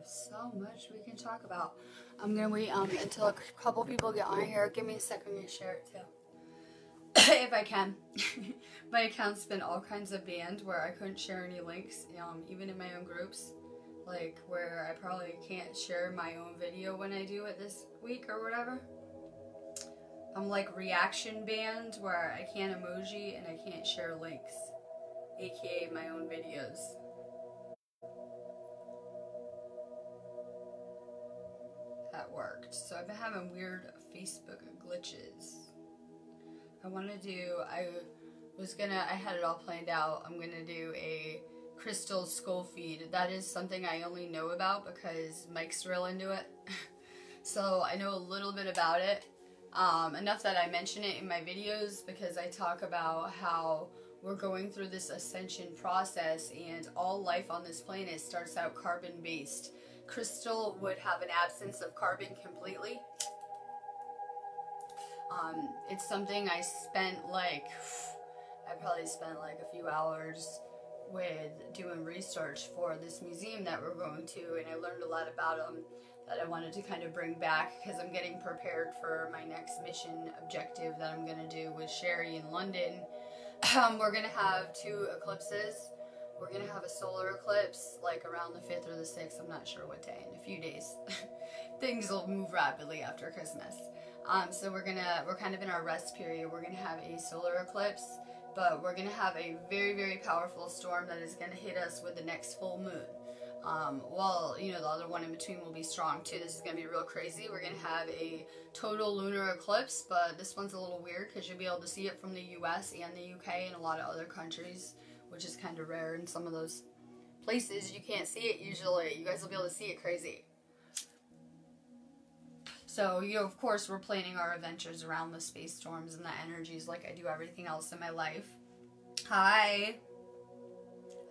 so much we can talk about. I'm gonna wait until a couple people get on here. Give me a second, I'm gonna share it too. If I can. My account's been all kinds of banned where I couldn't share any links, even in my own groups. Like where I probably can't share my own video when I do it this week or whatever. I'm like reaction banned where I can't emoji and I can't share links, aka my own videos. That worked. So I've been having weird Facebook glitches. I had it all planned out. I'm gonna do a crystal skull feed. That is something I only know about because Mike's real into it. So I know a little bit about it. Enough that I mention it in my videos because I talk about how we're going through this ascension process and all life on this planet starts out carbon based. Crystal would have an absence of carbon completely. It's something I probably spent like a few hours with doing research for this museum that we're going to, and I learned a lot about them that I wanted to kind of bring back because I'm getting prepared for my next mission objective that I'm going to do with Sherry in London. We're going to have 2 eclipses. We're going to have a solar eclipse like around the 5th or the 6th, I'm not sure what day, in a few days. Things will move rapidly after Christmas. So we're kind of in our rest period. We're going to have a solar eclipse, but we're going to have a very, very powerful storm that is going to hit us with the next full moon. The other one in between will be strong too. This is going to be real crazy. We're going to have a total lunar eclipse, but this one's a little weird because you'll be able to see it from the US and the UK and a lot of other countries, which is kind of rare. In some of those places you can't see it usually. You guys will be able to see it crazy. So, of course, we're planning our adventures around the space storms and the energies like I do everything else in my life. Hi.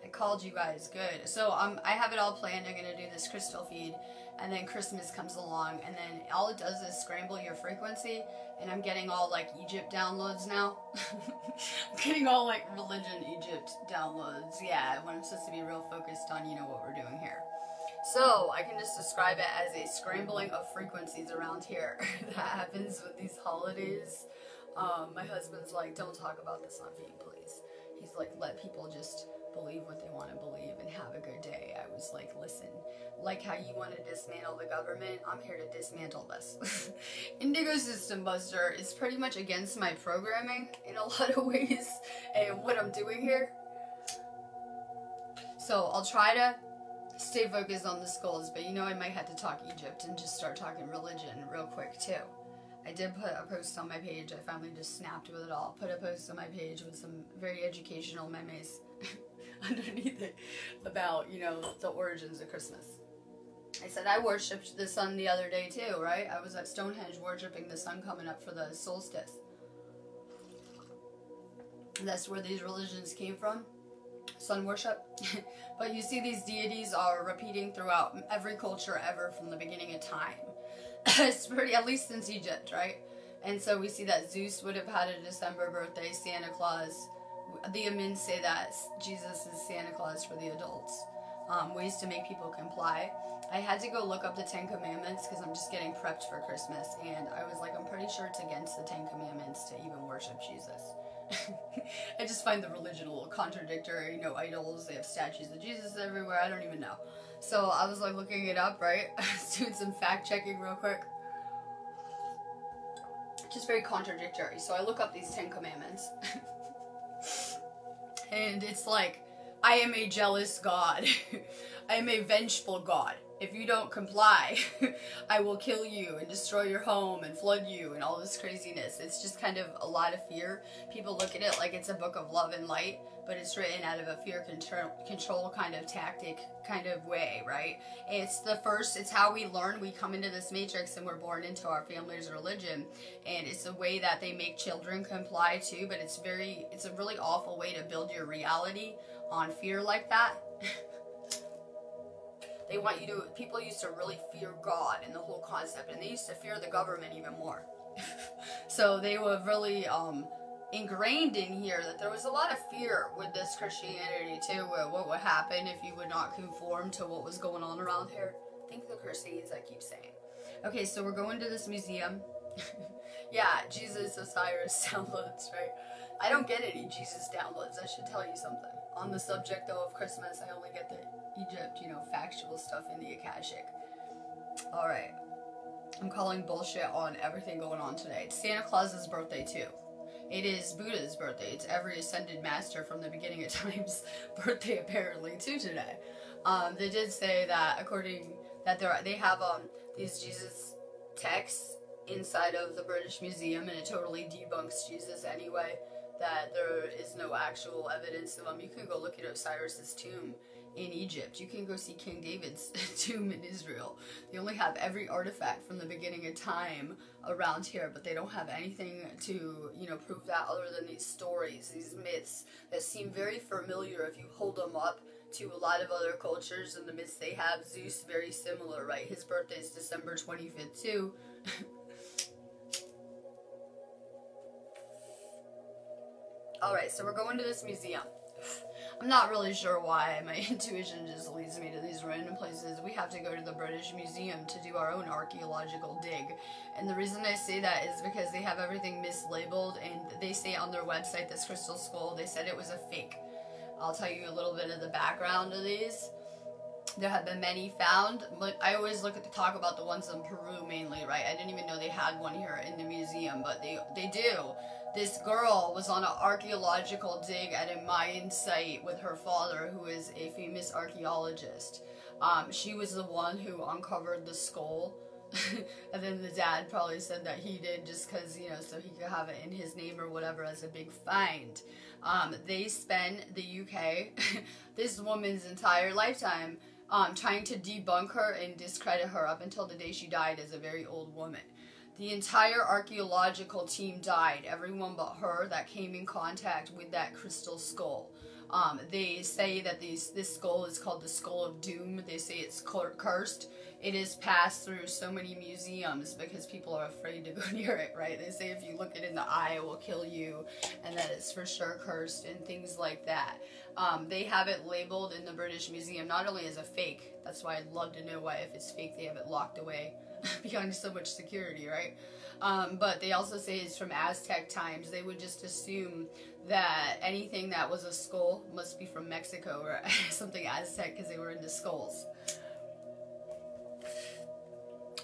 I called you guys. Good. So, I have it all planned. I'm going to do this crystal feed, and then Christmas comes along, and then all it does is scramble your frequency, and I'm getting all, like, Egypt downloads now. I'm getting all, like, religion Egypt downloads. Yeah, when I'm supposed to be real focused on, what we're doing here. So, I can just describe it as a scrambling of frequencies around here that happens with these holidays. My husband's like, don't talk about this on feed, please. He's like, let people just believe what they want to believe and have a good day. I was like, listen, like how you want to dismantle the government, I'm here to dismantle this. Indigo System Buster is pretty much against my programming in a lot of ways and what I'm doing here. So, I'll try to stay focused on the skulls, but I might have to talk Egypt and just start talking religion real quick too. I did put a post on my page. I finally just snapped with it all. Put a post on my page with some very educational memes underneath it about, the origins of Christmas. I said I worshipped the sun the other day too, right? I was at Stonehenge worshipping the sun coming up for the solstice. That's where these religions came from. Sun worship. But you see these deities are repeating throughout every culture ever from the beginning of time. It's at least since Egypt, right? And so we see that Zeus would have had a December birthday, Santa Claus. The Amins say that Jesus is Santa Claus for the adults. Ways to make people comply. I had to go look up the 10 Commandments because I'm just getting prepped for Christmas, and I was like, I'm pretty sure it's against the 10 Commandments to even worship Jesus. I just find the religion a little contradictory. Idols, they have statues of Jesus everywhere, I don't even know. So I was like looking it up, right? I was doing some fact checking real quick. Just very contradictory. So I look up these 10 Commandments. And it's like, I am a jealous God. I am a vengeful God. If you don't comply, I will kill you and destroy your home and flood you and all this craziness. It's just kind of a lot of fear. People look at it like it's a book of love and light, but it's written out of a fear control kind of tactic kind of way, right? It's how we learn. We come into this matrix and we're born into our family's religion, and it's a way that they make children comply too, but it's a really awful way to build your reality on fear like that. People used to really fear God and the whole concept, and they used to fear the government even more. So they were really ingrained in here that there was a lot of fear with this Christianity too, what would happen if you would not conform to what was going on around here. Think the Crusades, I keep saying. Okay, so we're going to this museum. Yeah, Jesus Osiris downloads, right? I don't get any Jesus downloads, I should tell you something. On the subject, though, of Christmas, I only get the Egypt, factual stuff in the Akashic. Alright. I'm calling bullshit on everything going on today. It's Santa Claus's birthday, too. It is Buddha's birthday. It's every ascended master from the beginning of time's birthday, apparently, too, today. They did say that, they have these Jesus texts inside of the British Museum, and it totally debunks Jesus anyway, that there is no actual evidence of him. You can go look at Osiris's tomb in Egypt. You can go see King David's tomb in Israel. They only have every artifact from the beginning of time around here, but they don't have anything to, prove that other than these stories, these myths that seem very familiar if you hold them up to a lot of other cultures and the myths they have. Zeus, very similar, right? His birthday is December 25th, too. Alright, so we're going to this museum. I'm not really sure why. My intuition just leads me to these random places. We have to go to the British Museum to do our own archaeological dig. And the reason I say that is because they have everything mislabeled, and they say on their website, this crystal skull, they said it was a fake. I'll tell you a little bit of the background of these. There have been many found. I always talk about the ones in Peru mainly, right? I didn't even know they had one here in the museum, but they do. This girl was on an archaeological dig at a Mayan site with her father, who is a famous archaeologist. She was the one who uncovered the skull. And then the dad probably said that he did just because, so he could have it in his name or whatever as a big find. They spent the UK, this woman's entire lifetime, trying to debunk her and discredit her up until the day she died as a very old woman. The entire archaeological team died, everyone but her that came in contact with that crystal skull. They say that this skull is called the Skull of Doom. They say it's cursed. It is passed through so many museums because people are afraid to go near it, right? They say if you look it in the eye, it will kill you, and that it's for sure cursed and things like that. They have it labeled in the British Museum not only as a fake, that's why I'd love to know why if it's fake they have it locked away behind so much security, right? But they also say it's from Aztec times. They would just assume that anything that was a skull must be from Mexico or something Aztec because they were into skulls.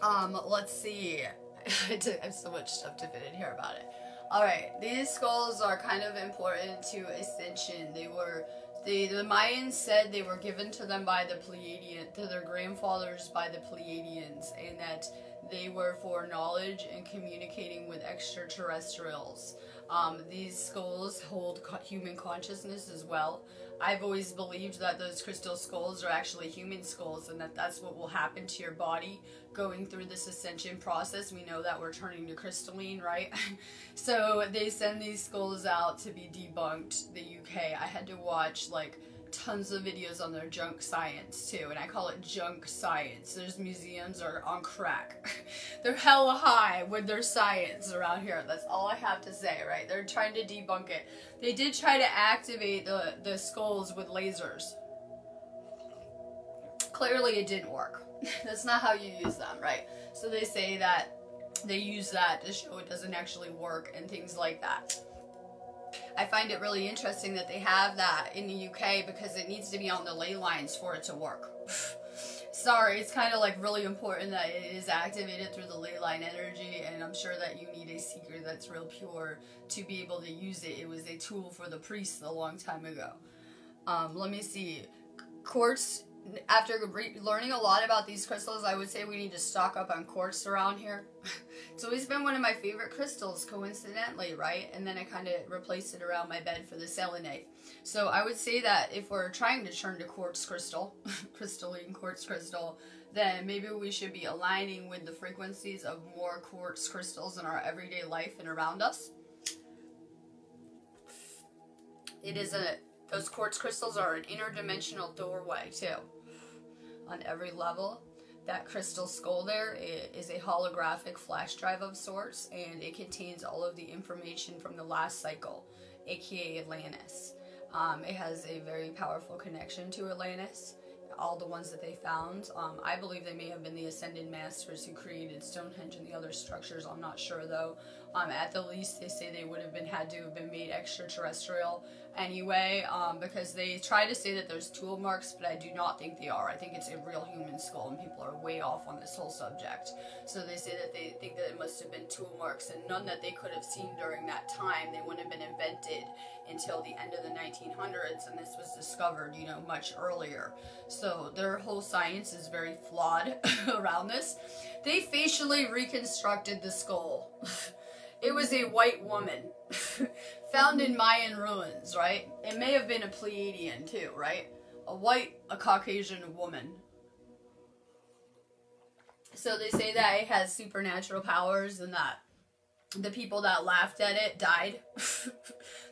Let's see. I have so much stuff to fit in here about it. Alright, these skulls are kind of important to Ascension. The Mayans said they were given to them by the Pleiadians, to their grandfathers by the Pleiadians, and that they were for knowledge and communicating with extraterrestrials. These skulls hold human consciousness as well. I've always believed that those crystal skulls are actually human skulls, and that's what will happen to your body going through this ascension process. We know that we're turning to crystalline, right? So they send these skulls out to be debunked. The UK, I had to watch tons of videos on their junk science too, and I call it junk science. Those museums are on crack. They're hella high with their science around here. That's all I have to say, right? They're trying to debunk it. They did try to activate the skulls with lasers. Clearly it didn't work. That's not how you use them, right? So they say that they use that to show it doesn't actually work and things like that. I find it really interesting that they have that in the UK because it needs to be on the ley lines for it to work. Sorry, it's kind of really really that it is activated through the ley line energy, and I'm sure that you need a seeker that's real pure to be able to use it. It was a tool for the priests a long time ago. Let me see. Quartz, after learning a lot about these crystals, I would say we need to stock up on quartz around here. It's always been one of my favorite crystals, coincidentally, right? And then I kind of replaced it around my bed for the selenite. So I would say that if we're trying to turn to quartz crystal, crystalline quartz crystal, then maybe we should be aligning with the frequencies of more quartz crystals in our everyday life and around us. Those quartz crystals are an interdimensional doorway too. On every level, that crystal skull there is a holographic flash drive of sorts, and it contains all of the information from the last cycle, aka Atlantis. It has a very powerful connection to Atlantis. all the ones that they found. I believe they may have been the Ascended Masters who created Stonehenge and the other structures. I'm not sure though. At the least, they say they would have had to have been made extraterrestrial anyway, because they try to say that there's tool marks, but I do not think they are. I think it's a real human skull, and people are way off on this whole subject. So they say that they think that it must have been tool marks, and none that they could have seen during that time. They wouldn't have been invented until the end of the 1900s, and this was discovered, you know, much earlier. So their whole science is very flawed around this. They facially reconstructed the skull. It was a white woman found in Mayan ruins, right? It may have been a Pleiadian too, right? A Caucasian woman. So they say that it has supernatural powers and that the people that laughed at it died.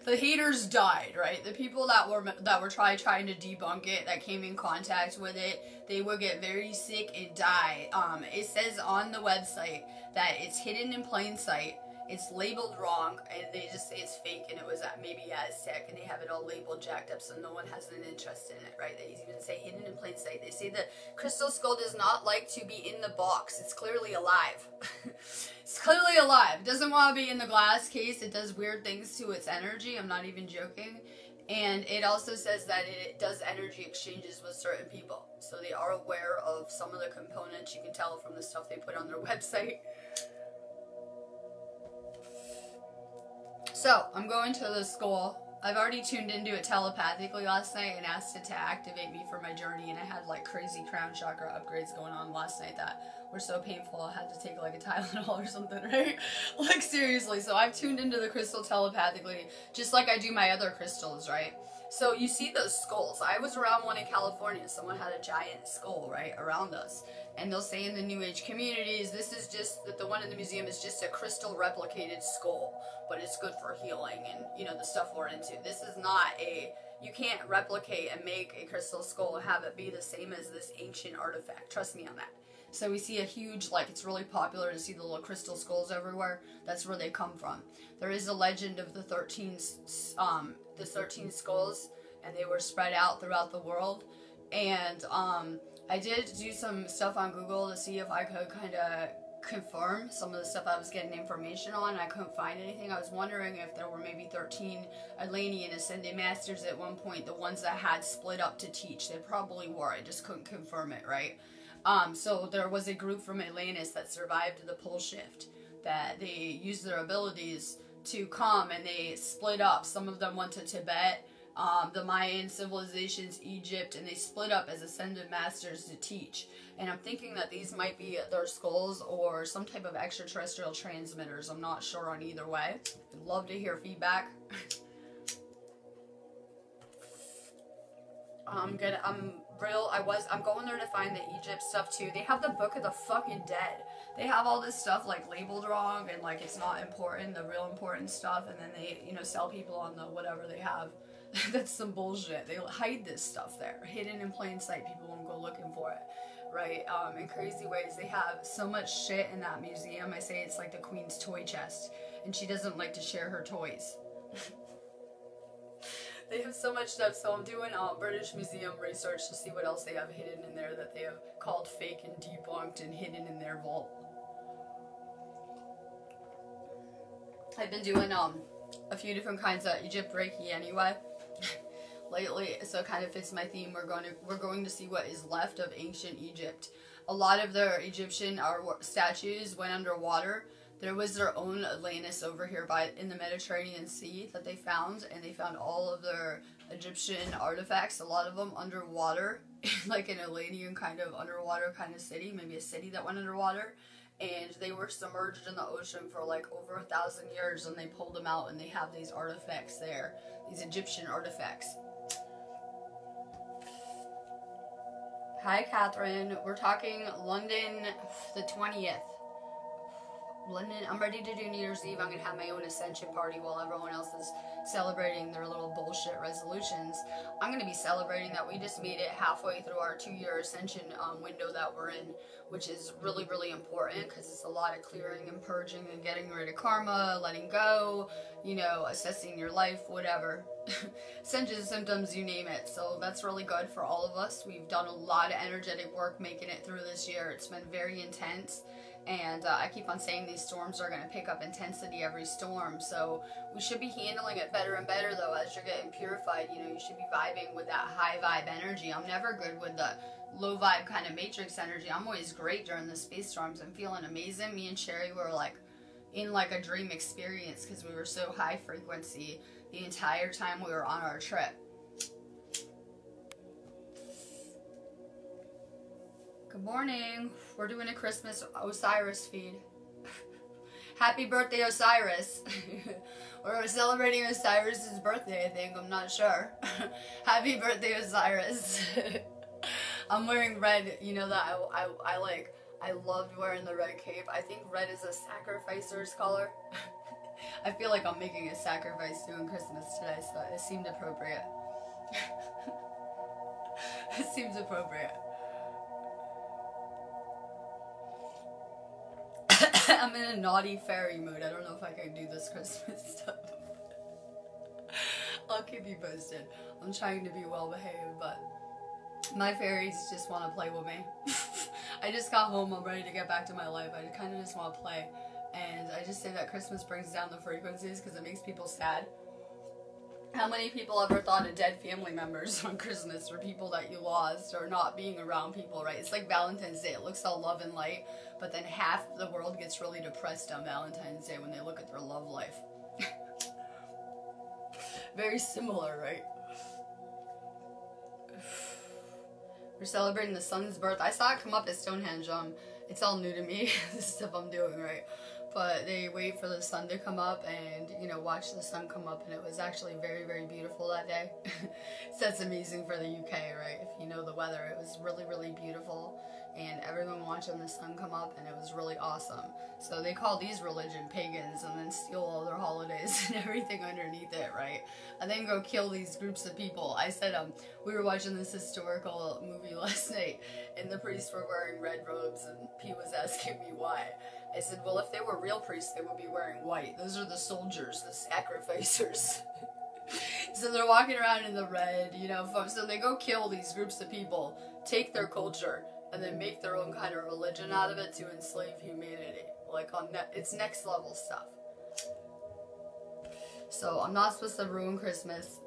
The haters died, right? The people that were trying to debunk it, that came in contact with it, they would get very sick and die. It says on the website that it's hidden in plain sight. It's labeled wrong, and they just say it's fake, and it was maybe Aztec, and they have it all labeled jacked up, so no one has an interest in it, right? They even say hidden in plain sight. They say the crystal skull does not like to be in the box. It's clearly alive. It's clearly alive. It doesn't want to be in the glass case. It does weird things to its energy. I'm not even joking. And it also says that it does energy exchanges with certain people. So they are aware of some of the components. You can tell from the stuff they put on their website. So, I'm going to the skull. I've already tuned into it telepathically last night and asked it to activate me for my journey, and I had like crazy crown chakra upgrades going on last night that were so painful I had to take like a Tylenol or something, right? Like seriously, so I've tuned into the crystal telepathically, just like I do my other crystals, right? So you see those skulls. I was around one in California. Someone had a giant skull, right, around us. And they'll say in the New Age communities, this is just, that the one in the museum is just a crystal replicated skull, but it's good for healing and, you know, the stuff we're into. This is not you can't replicate and make a crystal skull and have it be the same as this ancient artifact. Trust me on that. So we see a huge, like, it's really popular to see the little crystal skulls everywhere. That's where they come from. There is a legend of the 13 skulls, and they were spread out throughout the world. And I did do some stuff on Google to see if I could kind of confirm some of the stuff I was getting information on. I couldn't find anything. I was wondering if there were maybe 13 Atlantean Ascended Masters at one point, the ones that had split up to teach. They probably were. I just couldn't confirm it, right? So there was a group from Atlantis that survived the pole shift, that they used their abilities to come, and they split up. Some of them went to Tibet, the Mayan civilizations, Egypt, and they split up as Ascended Masters to teach. And I'm thinking that these might be their skulls or some type of extraterrestrial transmitters. I'm not sure on either way. I'd love to hear feedback. I'm going there to find the Egypt stuff too. They have the Book of the fucking Dead. They have all this stuff like labeled wrong and like it's not important, the real important stuff, and then they, you know, sell people on the whatever they have. That's some bullshit. They hide this stuff there, hidden in plain sight. People won't go looking for it, right? In crazy ways. They have so much shit in that museum. I say it's like the Queen's toy chest, and she doesn't like to share her toys. They have so much stuff, so I'm doing British Museum research to see what else they have hidden in there that they have called fake and debunked and hidden in their vault. I've been doing a few different kinds of Egypt Reiki anyway lately, so it kind of fits my theme. We're going to see what is left of ancient Egypt. A lot of their Egyptian statues went underwater. There was their own Atlantis over here in the Mediterranean Sea that they found, and they found all of their Egyptian artifacts, a lot of them underwater, like an Atlantean kind of underwater kind of city, maybe a city that went underwater, and they were submerged in the ocean for like over 1,000 years, and they pulled them out, and they have these artifacts there, these Egyptian artifacts. Hi, Catherine. We're talking London the 20th. London, I'm ready to do New Year's Eve. I'm gonna have my own Ascension party while everyone else is celebrating their little bullshit resolutions. I'm gonna be celebrating that we just made it halfway through our 2-year Ascension window that we're in, which is really, really important because it's a lot of clearing and purging and getting rid of karma, letting go, you know, assessing your life, whatever. Ascension symptoms, you name it. So that's really good for all of us. We've done a lot of energetic work making it through this year. It's been very intense. And I keep on saying these storms are going to pick up intensity every storm. So we should be handling it better and better, though, as you're getting purified. You know, you should be vibing with that high vibe energy. I'm never good with the low vibe kind of matrix energy. I'm always great during the space storms. I'm feeling amazing. Me and Sherry were like in like a dream experience because we were so high frequency the entire time we were on our trip. Good morning. We're doing a Christmas Osiris feed. Happy birthday, Osiris. We're celebrating Osiris's birthday, I think. I'm not sure. Happy birthday, Osiris. I'm wearing red. You know that I loved wearing the red cape. I think red is a sacrificer's color. I feel like I'm making a sacrifice doing Christmas today, so it seemed appropriate. It seems appropriate. I'm in a naughty fairy mood. I don't know if I can do this Christmas stuff. I'll keep you posted. I'm trying to be well behaved, but my fairies just want to play with me. I just got home. I'm ready to get back to my life. I kind of just want to play. And I just say that Christmas brings down the frequencies because it makes people sad. How many people ever thought of dead family members on Christmas or people that you lost or not being around people, right? It's like Valentine's Day. It looks all love and light, but then half the world gets really depressed on Valentine's Day when they look at their love life. Very similar, right? We're celebrating the sun's birth. I saw it come up at Stonehenge. It's all new to me, this stuff I'm doing, right? But they wait for the sun to come up and, you know, watch the sun come up, and it was actually very, very beautiful that day. So that's amazing for the UK, right? If you know the weather, it was really, really beautiful, and everyone watching the sun come up, and it was really awesome. So they call these religion pagans and then steal all their holidays and everything underneath it, right? And then go kill these groups of people. I said, we were watching this historical movie last night, and the priests were wearing red robes, and P was asking me why. I said, well, if they were real priests, they would be wearing white. Those are the soldiers, the sacrificers. So they're walking around in the red, you know, so they go kill these groups of people, take their culture, and then make their own kind of religion out of it to enslave humanity. Like, it's next level stuff. So I'm not supposed to ruin Christmas.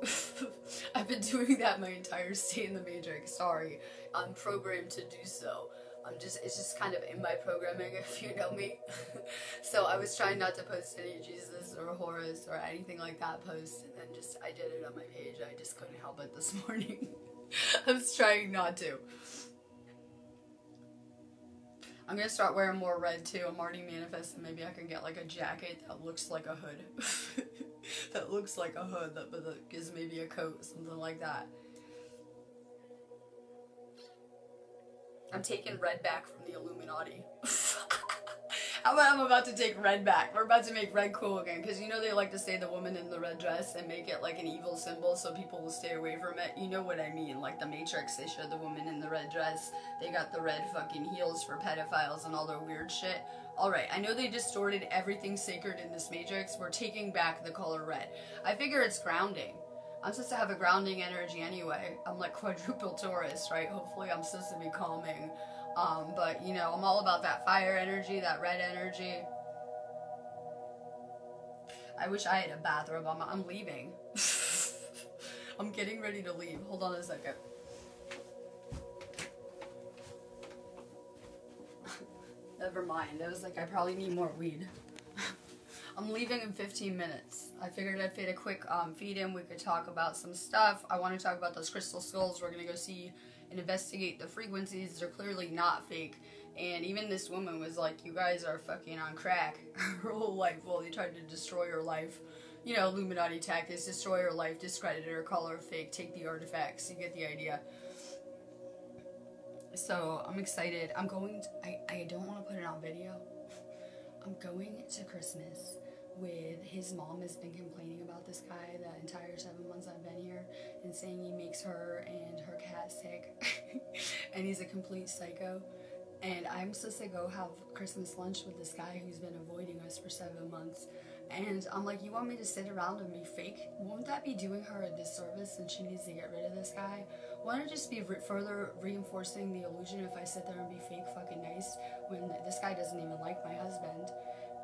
I've been doing that my entire stay in the Matrix. Sorry. I'm programmed to do so. It's just kind of in my programming, if you know me. So I was trying not to post any Jesus or Horus or anything like that posts, and then I did it on my page. I just couldn't help it this morning. I was trying not to. I'm gonna start wearing more red too. I'm already manifesting. Maybe I can get like a jacket that looks like a hood. That looks like a hood, that gives maybe a coat, something like that. I'm taking red back from the Illuminati. I'm about to take red back. We're about to make red cool again, because you know they like to say the woman in the red dress and make it like an evil symbol so people will stay away from it. You know what I mean? Like the Matrix, they show the woman in the red dress. They got the red fucking heels for pedophiles and all their weird shit. Alright, I know they distorted everything sacred in this Matrix. We're taking back the color red. I figure it's grounding. I'm supposed to have a grounding energy anyway. I'm like quadruple Taurus, right? Hopefully I'm supposed to be calming. But, you know, I'm all about that fire energy, that red energy. I wish I had a bathrobe. I'm leaving. I'm getting ready to leave. Hold on a second. Never mind. I was like, I probably need more weed. I'm leaving in 15 minutes. I figured I'd fit a quick feed in. We could talk about some stuff. I want to talk about those crystal skulls. We're going to go see and investigate the frequencies. They're clearly not fake. And even this woman was like, you guys are fucking on crack. Her whole life, well, they tried to destroy her life. You know, Illuminati tactics, destroy her life, discredit her, call her fake, take the artifacts. You get the idea. So, I'm excited. I'm going to, I don't want to put it on video. I'm going to Christmas with his mom has been complaining about this guy the entire 7 months I've been here and saying he makes her and her cat sick and he's a complete psycho. And I'm supposed to go have Christmas lunch with this guy who's been avoiding us for 7 months. And I'm like, you want me to sit around and be fake? Won't that be doing her a disservice and she needs to get rid of this guy? Wouldn't it just be further reinforcing the illusion if I sit there and be fake fucking nice when this guy doesn't even like my husband?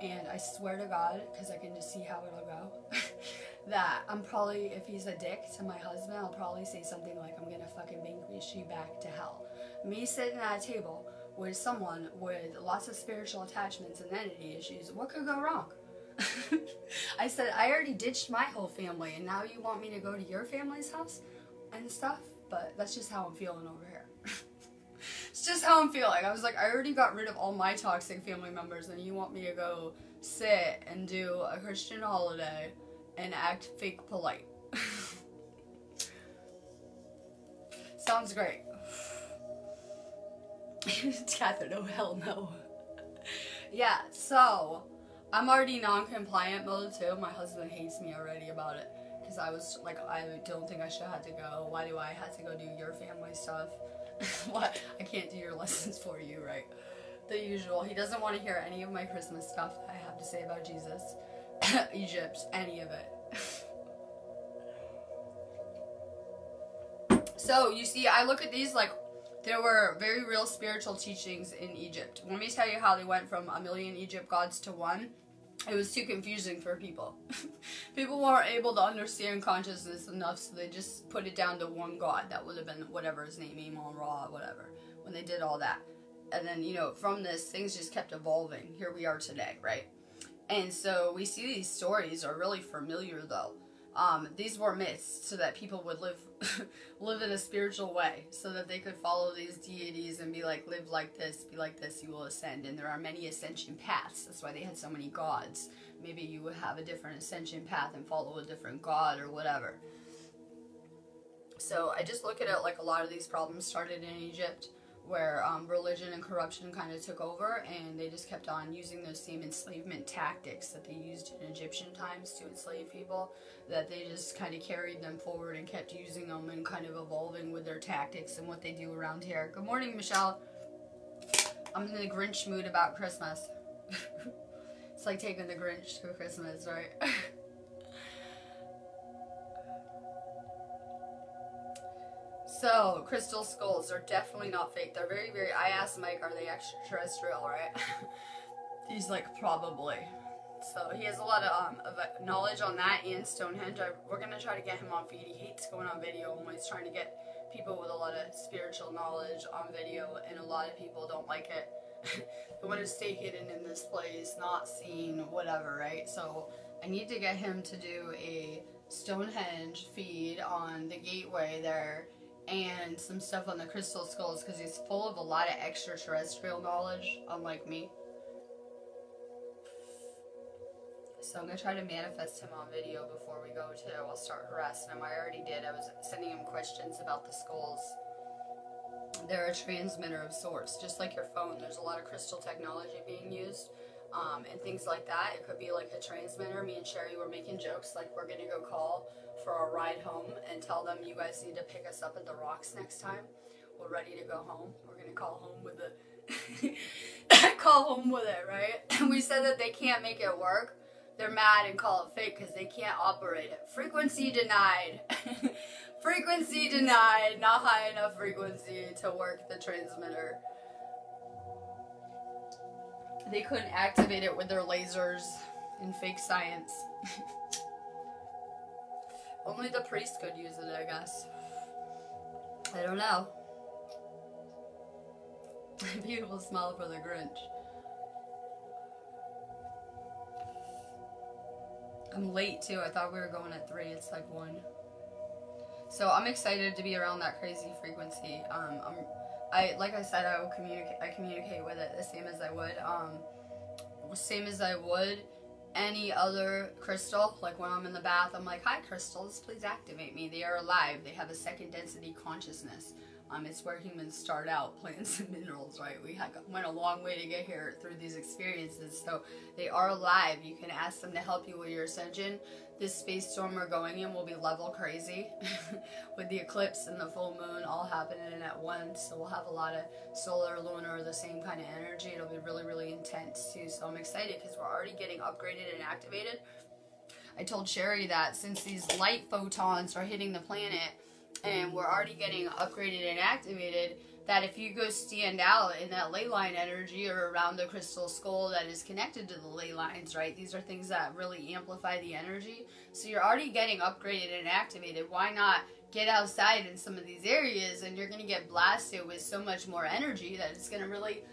And I swear to God, because I can just see how it'll go, that I'm probably, if he's a dick to my husband, I'll probably say something like, I'm gonna fucking bankrupt you back to hell. Me sitting at a table with someone with lots of spiritual attachments and entity issues, what could go wrong? I said, I already ditched my whole family and now you want me to go to your family's house and stuff? But that's just how I'm feeling over here. It's just how I'm feeling. I was like, I already got rid of all my toxic family members and you want me to go sit and do a Christian holiday and act fake polite. Sounds great. Catherine, oh hell no. Yeah, so I'm already non-compliant mode too. My husband hates me already about it. Because I was like, I don't think I should have to go. Why do I have to go do your family stuff? Why? I can't do your lessons for you, right? The usual. He doesn't want to hear any of my Christmas stuff that I have to say about Jesus. Egypt, any of it. So, you see, I look at these like there were very real spiritual teachings in Egypt. Let me tell you how they went from 1,000,000 Egypt gods to one. It was too confusing for people. People weren't able to understand consciousness enough, so they just put it down to one god. That would have been whatever his name, Amon Ra, whatever, when they did all that. And then, you know, from this, things just kept evolving. Here we are today, right? And so we see these stories are really familiar, though. These were myths so that people would live live in a spiritual way, so that they could follow these deities and be like, live like this, be like this, you will ascend. And there are many ascension paths. That's why they had so many gods. Maybe you would have a different ascension path and follow a different god or whatever. So I just look at it like a lot of these problems started in Egypt, where religion and corruption kind of took over, and they just kept on using those same enslavement tactics that they used in Egyptian times to enslave people, that they just kind of carried them forward and kept using them and kind of evolving with their tactics and what they do around here. Good morning, Michelle. I'm in the Grinch mood about Christmas. It's like taking the Grinch to Christmas, right? So, crystal skulls are definitely not fake. They're very, very... I asked Mike, are they extraterrestrial, right? He's like, probably. So, he has a lot of knowledge on that and Stonehenge. We're going to try to get him on feed. He hates going on video and he's trying to get people with a lot of spiritual knowledge on video, and a lot of people don't like it. They want to stay hidden in this place, not seen, whatever, right? So, I need to get him to do a Stonehenge feed on the gateway there, and some stuff on the crystal skulls, because he's full of a lot of extraterrestrial knowledge, unlike me. So I'm going to try to manifest him on video before we go too. I'll start harassing him. I already did. I was sending him questions about the skulls. They're a transmitter of sorts. Just like your phone, there's a lot of crystal technology being used. And things like that. It could be like a transmitter. Me and Sherry were making jokes like we're going to go call for our ride home and tell them you guys need to pick us up at the Rocks next time. We're ready to go home. We're going to call home with it. Call home with it, right? And we said that they can't make it work. They're mad and call it fake because they can't operate it. Frequency denied. Frequency denied. Not high enough frequency to work the transmitter. They couldn't activate it with their lasers in fake science. Only the priest could use it, I guess. I don't know. Beautiful smile for the Grinch. I'm late too. I thought we were going at 3. It's like 1. So I'm excited to be around that crazy frequency. Like I said, I communicate with it the same as I would any other crystal. Like when I'm in the bath, I'm like, hi crystals, please activate me. They are alive. They have a second density consciousness. It's where humans start out, plants and minerals, right? We went a long way to get here through these experiences, so they are alive. You can ask them to help you with your ascension. This space storm we're going in will be level crazy with the eclipse and the full moon all happening at once, so we'll have a lot of solar, lunar, the same kind of energy. It'll be really, really intense too, so I'm excited because we're already getting upgraded and activated. I told Sherry that since these light photons are hitting the planet and we're already getting upgraded and activated, that if you go stand out in that ley line energy or around the crystal skull that is connected to the ley lines, right? These are things that really amplify the energy. So you're already getting upgraded and activated. Why not get outside in some of these areas, and you're going to get blasted with so much more energy that it's going to really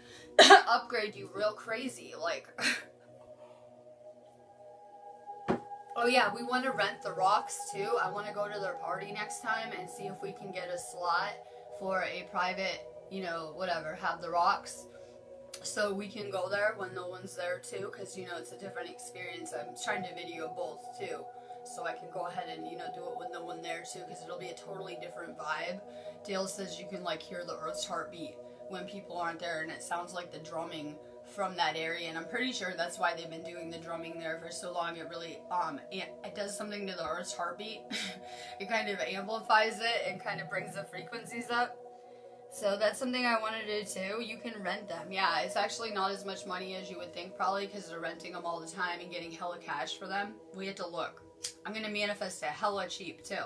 upgrade you real crazy. Like... Oh yeah, we want to rent the rocks too. I want to go to their party next time and see if we can get a slot for a private, you know, whatever, have the rocks. So we can go there when no one's there too, because, you know, it's a different experience. I'm trying to video both too, so I can go ahead and, you know, do it with no one there too, because it'll be a totally different vibe. Dale says you can, like, hear the earth's heartbeat when people aren't there, and it sounds like the drumming from that area, and I'm pretty sure that's why they've been doing the drumming there for so long. It really it does something to the earth's heartbeat. It kind of amplifies it and kind of brings the frequencies up. So that's something I want to do too. You can rent them. Yeah, it's actually not as much money as you would think, probably, because they're renting them all the time and getting hella cash for them. We have to look. I'm gonna manifest it hella cheap too.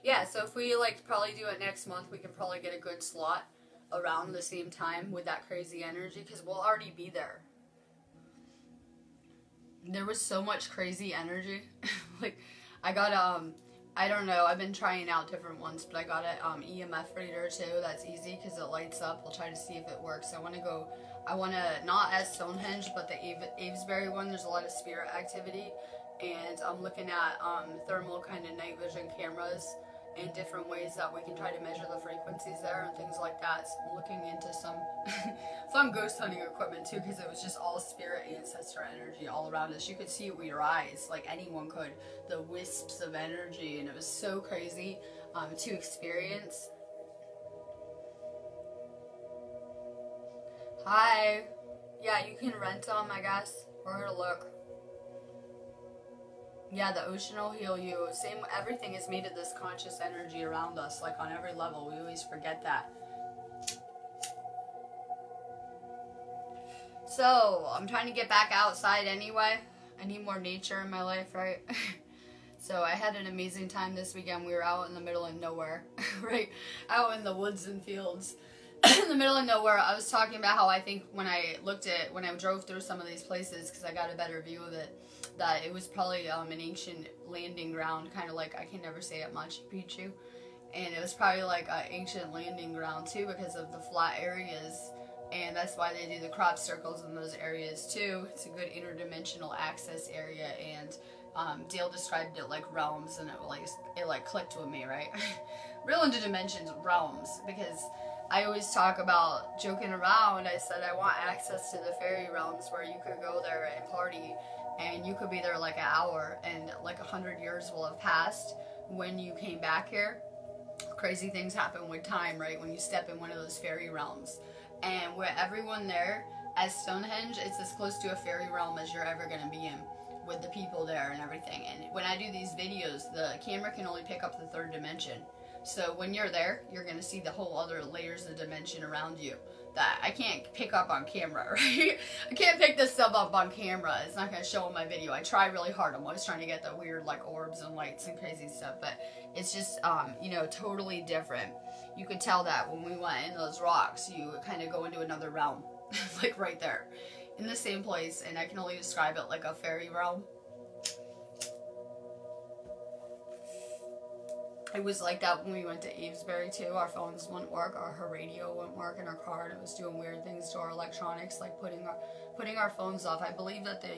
Yeah, so if we, like, probably do it next month, we can probably get a good slot around the same time with that crazy energy, because we'll already be there. There was so much crazy energy. Like, I got I don't know, I've been trying out different ones, but I got a EMF reader too. That's easy because it lights up. We'll try to see if it works. I want to not at Stonehenge, but the Avesbury one. There's a lot of spirit activity, and I'm looking at thermal kind of night vision cameras and different ways that we can try to measure the frequencies there and things like that. So I'm looking into some fun ghost hunting equipment too, because it was just all spirit ancestor energy all around us. You could see it with your eyes, like anyone could, the wisps of energy, and it was so crazy to experience. Hi. Yeah, you can rent them, I guess. We're gonna look. Yeah, the ocean will heal you. Same, everything is made of this conscious energy around us, like on every level. We always forget that. So, I'm trying to get back outside anyway. I need more nature in my life, right? So, I had an amazing time this weekend. We were out in the middle of nowhere, right? Out in the woods and fields. In the middle of nowhere. I was talking about how I think when I drove through some of these places, because I got a better view of it, that it was probably an ancient landing ground, kind of like, I can never say it, Machu Picchu, and it was probably like an ancient landing ground too, because of the flat areas, and that's why they do the crop circles in those areas too. It's a good interdimensional access area, and Dale described it like realms, and it like clicked with me, right? Real interdimensions, realms, because I always talk about joking around. I said I want access to the fairy realms where you could go there and party, and you could be there like an hour, and like 100 years will have passed when you came back here. Crazy things happen with time, right? When you step in one of those fairy realms. And with everyone there, at Stonehenge, it's as close to a fairy realm as you're ever going to be in, with the people there and everything. And when I do these videos, the camera can only pick up the third dimension. So when you're there, you're going to see the whole other layers of dimension around you that I can't pick up on camera, right? I can't pick this stuff up on camera. It's not going to show in my video. I try really hard. I'm always trying to get the weird, like, orbs and lights and crazy stuff, but it's just, you know, totally different. You could tell that when we went in those rocks, you kind of go into another realm, like right there, in the same place, and I can only describe it like a fairy realm. It was like that when we went to Avesbury too. Our phones wouldn't work, her radio wouldn't work in our car, and it was doing weird things to our electronics, like putting our phones off. I believe that the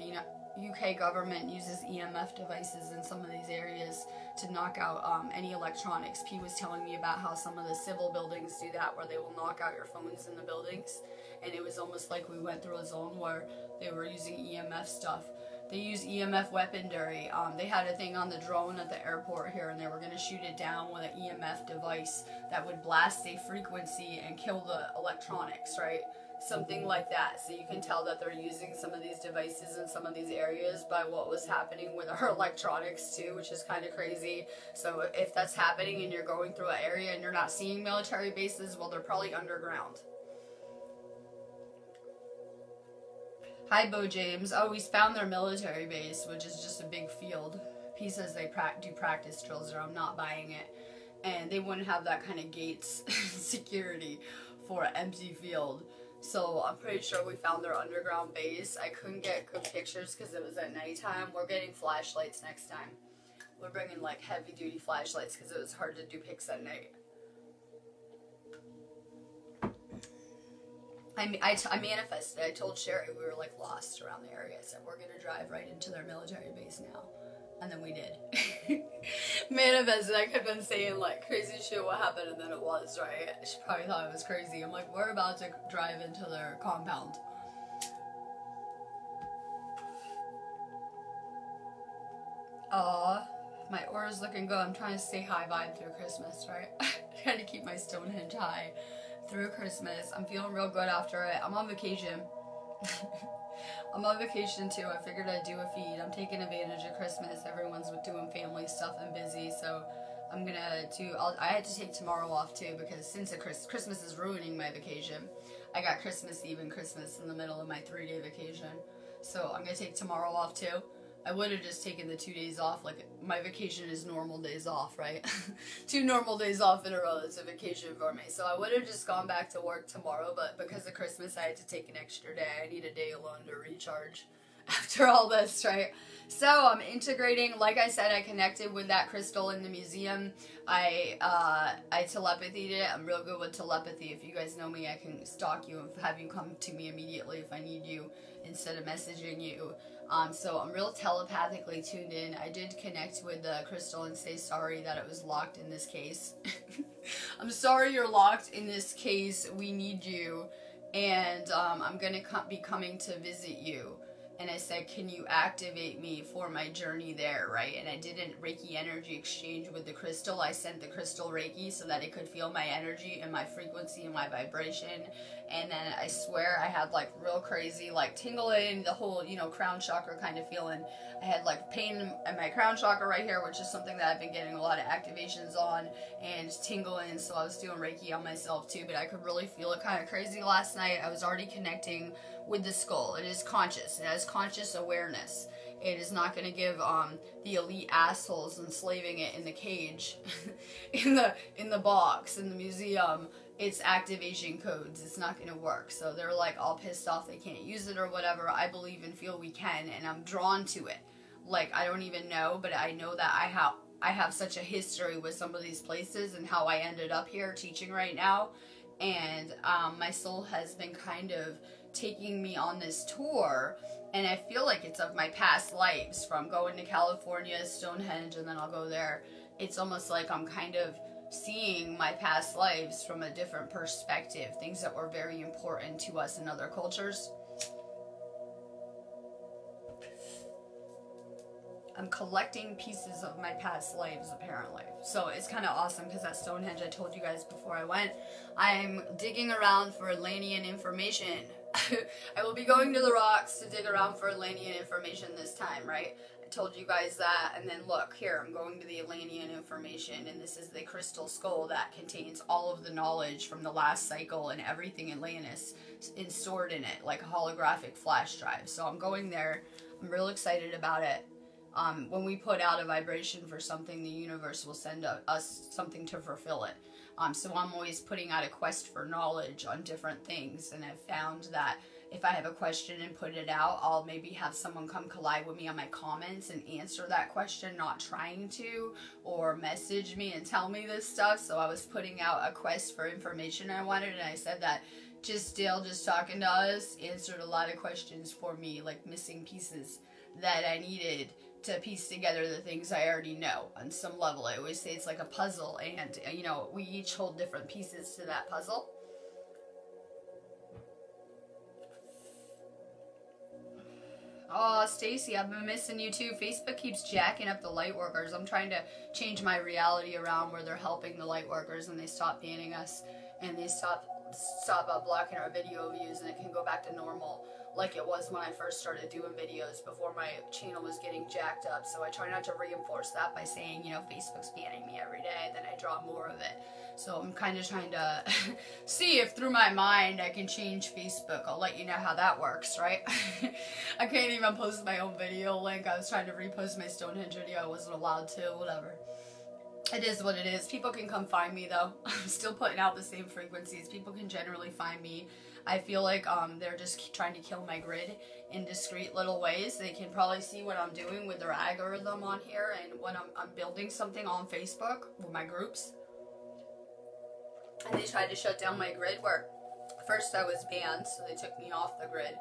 UK government uses EMF devices in some of these areas to knock out any electronics. P was telling me about how some of the civil buildings do that, where they will knock out your phones in the buildings, and it was almost like we went through a zone where they were using EMF stuff. They use EMF weaponry. They had a thing on the drone at the airport here, and they were going to shoot it down with an EMF device that would blast a frequency and kill the electronics, right? Something like that. So you can tell that they're using some of these devices in some of these areas by what was happening with our electronics too, which is kind of crazy. So if that's happening and you're going through an area and you're not seeing military bases, well, they're probably underground. Hi, Bo James. Oh, we found their military base, which is just a big field. He says they do practice drills there. I'm not buying it. And they wouldn't have that kind of gates security for an empty field. So I'm pretty sure we found their underground base. I couldn't get good pictures because it was at nighttime. We're getting flashlights next time. We're bringing like heavy duty flashlights because it was hard to do pics at night. I manifested. I told Sherry we were like lost around the area. I said we're gonna drive right into their military base now. And then we did. Manifested. I could have been saying like crazy shit what happened, and then it was, right? She probably thought it was crazy. I'm like, we're about to drive into their compound. Aw, my aura's looking good. I'm trying to stay high vibe through Christmas, right? Trying to keep my Stonehenge high through Christmas. I'm feeling real good after it. I'm on vacation. I'm on vacation too. I figured I'd do a feed. I'm taking advantage of Christmas. Everyone's doing family stuff and busy, so I'm gonna do. I had to take tomorrow off too because since Christmas is ruining my vacation, I got Christmas Eve and Christmas in the middle of my 3-day vacation. So I'm gonna take tomorrow off too. I would have just taken the 2 days off. Like, my vacation is normal days off, right? 2 normal days off in a row, it's a vacation for me. So I would have just gone back to work tomorrow, but because of Christmas, I had to take an extra day. I need a day alone to recharge after all this, right? So I'm integrating. Like I said, I connected with that crystal in the museum. I telepathied it. I'm real good with telepathy. If you guys know me, I can stalk you and have you come to me immediately if I need you instead of messaging you. So I'm real telepathically tuned in. I did connect with the crystal and say sorry that it was locked in this case. I'm sorry you're locked in this case. We need you. And I'm going to be coming to visit you. And I said, can you activate me for my journey there, right? And I did a Reiki energy exchange with the crystal. I sent the crystal Reiki so that it could feel my energy and my frequency and my vibration. And then I swear I had like real crazy like tingling, the whole, you know, crown chakra kind of feeling. I had like pain in my crown chakra right here, which is something that I've been getting a lot of activations on, and tingling. So I was doing Reiki on myself too, but I could really feel it kind of crazy last night. I was already connecting with the skull. It is conscious. It has conscious awareness. It is not going to give the elite assholes enslaving it in the cage, in the box, in the museum, its activation codes. It's not going to work. So they're like all pissed off they can't use it or whatever. I believe and feel we can, and I'm drawn to it. Like, I don't even know, but I know that I have such a history with some of these places and how I ended up here teaching right now. And my soul has been kind of taking me on this tour, and I feel like it's of my past lives, from going to California, Stonehenge, and then I'll go there. It's almost like I'm kind of seeing my past lives from a different perspective, things that were very important to us in other cultures. I'm collecting pieces of my past lives, apparently. So it's kind of awesome because at Stonehenge, I told you guys before I went, I'm digging around for Atlantean information. I will be going to the rocks to dig around for Atlantean information this time, right? I told you guys that, and then look, here, I'm going to the Atlantean information, and this is the crystal skull that contains all of the knowledge from the last cycle and everything Atlantis stored in it, like a holographic flash drive. So I'm going there. I'm real excited about it. When we put out a vibration for something, the universe will send us something to fulfill it. So I'm always putting out a quest for knowledge on different things, and I've found that if I have a question and put it out, I'll maybe have someone come collide with me on my comments and answer that question, not trying to, or message me and tell me this stuff. So I was putting out a quest for information I wanted, and I said that Dale just talking to us answered a lot of questions for me, like missing pieces that I needed to piece together the things I already know on some level. I always say it's like a puzzle, and you know, we each hold different pieces to that puzzle. Oh, Stacy, I've been missing you too. Facebook keeps jacking up the light workers. I'm trying to change my reality around where they're helping the light workers and they stop banning us and they stop blocking our video views and it can go back to normal like it was when I first started doing videos before my channel was getting jacked up. So I try not to reinforce that by saying, you know, Facebook's banning me every day, then I draw more of it. So I'm kind of trying to see if through my mind I can change Facebook. I'll let you know how that works, right? I can't even post my own video link. I was trying to repost my Stonehenge video. I wasn't allowed to, whatever. It is what it is. People can come find me though. I'm still putting out the same frequencies. People can generally find me. I feel like they're just trying to kill my grid in discreet little ways. They can probably see what I'm doing with their algorithm on here and when I'm building something on Facebook with my groups. And they tried to shut down my grid where first I was banned, so they took me off the grid.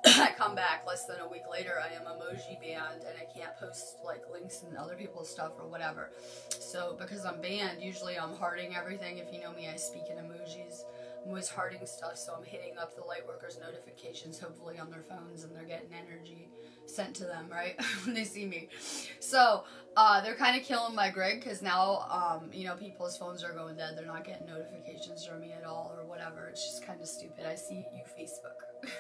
I come back less than a week later, I am emoji banned and I can't post like links and other people's stuff or whatever. So because I'm banned, usually I'm hearting everything. If you know me, I speak in emojis. I'm always hearting stuff, so I'm hitting up the lightworkers notifications hopefully on their phones and they're getting energy sent to them, right? When they see me. So they're kind of killing my grid because now, you know, people's phones are going dead. They're not getting notifications from me at all or whatever. It's just kind of stupid. I see you, Facebook.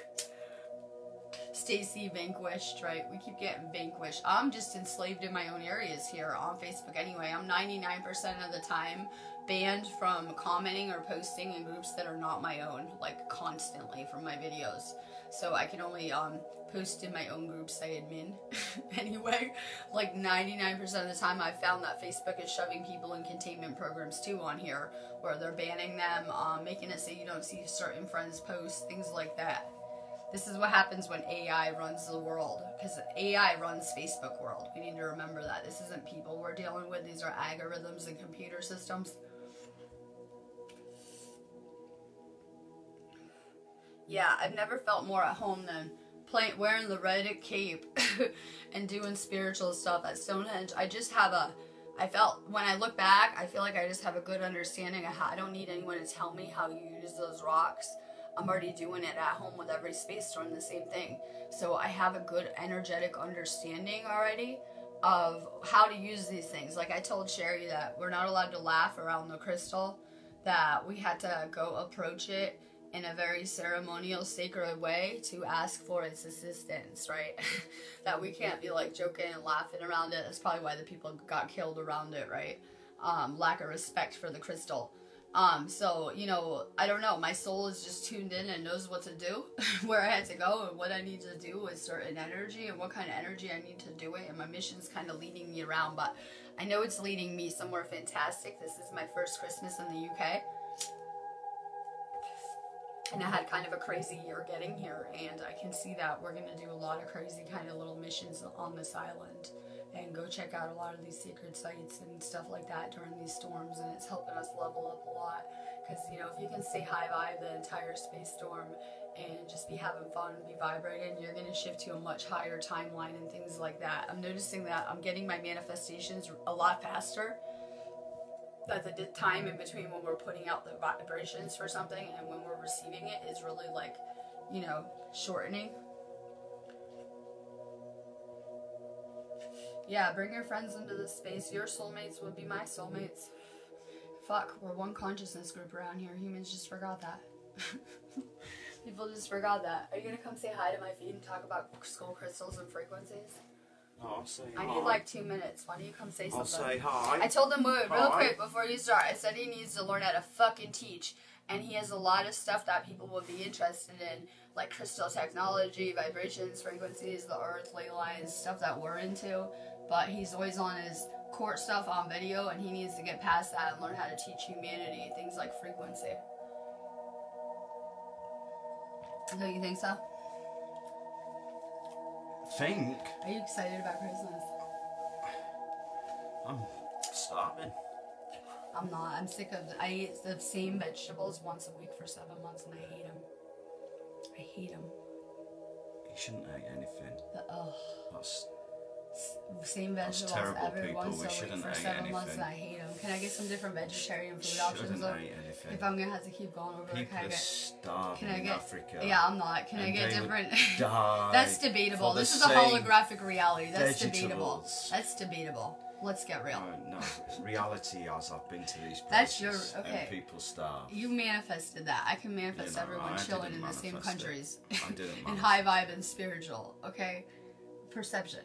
Stacy vanquished, right? We keep getting vanquished. I'm just enslaved in my own areas here on Facebook anyway. I'm 99% of the time banned from commenting or posting in groups that are not my own, like constantly from my videos. So I can only post in my own groups I admin anyway. Like 99% of the time I've found that Facebook is shoving people in containment programs too on here where they're banning them, making it so you don't see certain friends posts, things like that. This is what happens when AI runs the world, because AI runs Facebook world. We need to remember that. This isn't people we're dealing with. These are algorithms and computer systems. Yeah, I've never felt more at home than wearing the red cape and doing spiritual stuff at Stonehenge. I just have when I look back, I feel like I just have a good understanding of how I don't need anyone to tell me how you use those rocks. I'm already doing it at home with every space storm, the same thing. So I have a good energetic understanding already of how to use these things. Like I told Sherry that we're not allowed to laugh around the crystal, that we had to go approach it in a very ceremonial, sacred way to ask for its assistance, right? That we can't be like joking and laughing around it. That's probably why the people got killed around it, right? Lack of respect for the crystal. So, you know, I don't know, my soul is just tuned in and knows what to do, where I had to go and what I need to do with certain energy and what kind of energy I need to do it, and my mission's kind of leading me around, but I know it's leading me somewhere fantastic. This is my first Christmas in the UK, and I had kind of a crazy year getting here, and I can see that we're going to do a lot of crazy kind of little missions on this island. And go check out a lot of these sacred sites and stuff like that during these storms, and it's helping us level up a lot. Because, you know, if you can stay high vibe the entire space storm and just be having fun and be vibrating, you're going to shift to a much higher timeline and things like that. I'm noticing that I'm getting my manifestations a lot faster. That the time in between when we're putting out the vibrations for something and when we're receiving it is really, like, you know, shortening. Yeah, bring your friends into this space. Your soulmates would be my soulmates. Fuck, we're one consciousness group around here. Humans just forgot that. People just forgot that. Are you gonna come say hi to my feed and talk about skull crystals and frequencies? Oh, I'll say hi. I need like 2 minutes. Why don't you come say something? I'll say hi. I told him real quick before you start. I said he needs to learn how to fucking teach. And he has a lot of stuff that people would be interested in, like crystal technology, vibrations, frequencies, the earth, ley lines, stuff that we're into. But he's always on his court stuff on video, and he needs to get past that and learn how to teach humanity things like frequency. Don't you think so? Think? Are you excited about Christmas? I'm starving. I'm not. I'm sick of... I eat the same vegetables once a week for 7 months, and I hate them. I hate them. You shouldn't eat anything. Ugh. That's Same That's vegetables terrible, everyone, people. We so shouldn't for eat 7 months anything. and I hate them. Can I get some different vegetarian food options? Shouldn't Though? eat anything. If I'm gonna have to keep going over, People can I are get? starving Can I in get? Africa. Yeah, I'm not. Can I And get they would different? die That's debatable. for This the is a same holographic reality. That's debatable. vegetables. That's debatable. Let's get real. No, reality as I've been to these places. That's your okay. And people starve. You manifested that. I can manifest You know, everyone I chilling didn't in the same manifest it. countries. I didn't in manifest high vibe and spiritual. Okay, perception.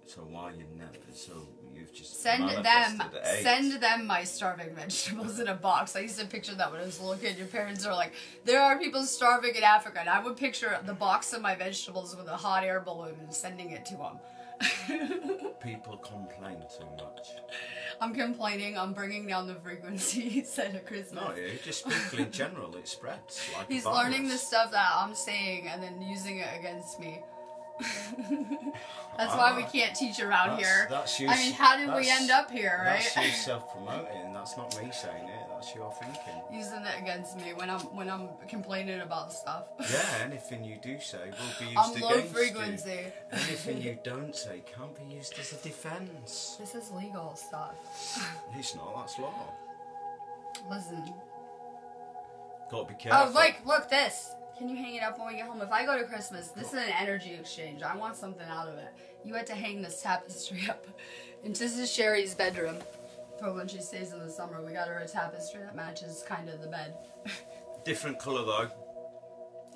So why you never? So you've just Send manifested them my starving vegetables in a box. I used to picture that when I was a little kid. Your parents are like, there are people starving in Africa, and I would picture the box of my vegetables with a hot air balloon and sending it to them. People complain too much. I'm complaining. I'm bringing down the frequency. Said at Christmas. No, you just people in general. It spreads like He's a virus. learning the stuff that I'm saying and then using it against me. That's why we can't teach around here. That's you, I mean, how did we end up here, right? That's you self-promoting. That's not me saying it. That's your thinking. Using it against me when I'm complaining about stuff. Yeah, anything you do say will be used I'm against low frequency. you. Anything you don't say can't be used as a defence. This is legal stuff. It's not. That's law. Listen. Got to be careful. Oh, like, look, this. Can you hang it up when we get home? If I go to Christmas, this is an energy exchange. I want something out of it. You had to hang this tapestry up. And this is Sherry's bedroom. For when she stays in the summer, we got her a tapestry that matches kind of the bed. Different colour though.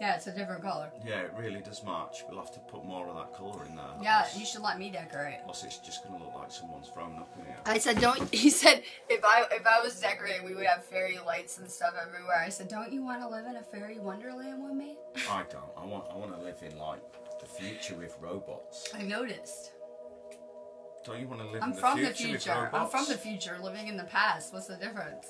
Yeah, it's a different color. Yeah, it really does match. We'll have to put more of that colour in there. Yeah, you should let me decorate. Else it's just going to look like someone's thrown up in here. I said, don't. He said, if I was decorating, we would have fairy lights and stuff everywhere. I said, don't you want to live in a fairy wonderland with me? I don't. I want to live in like the future with robots. I noticed. Don't you want to live I'm in from the the future with future. robots? I'm from the future, living in the past. What's the difference?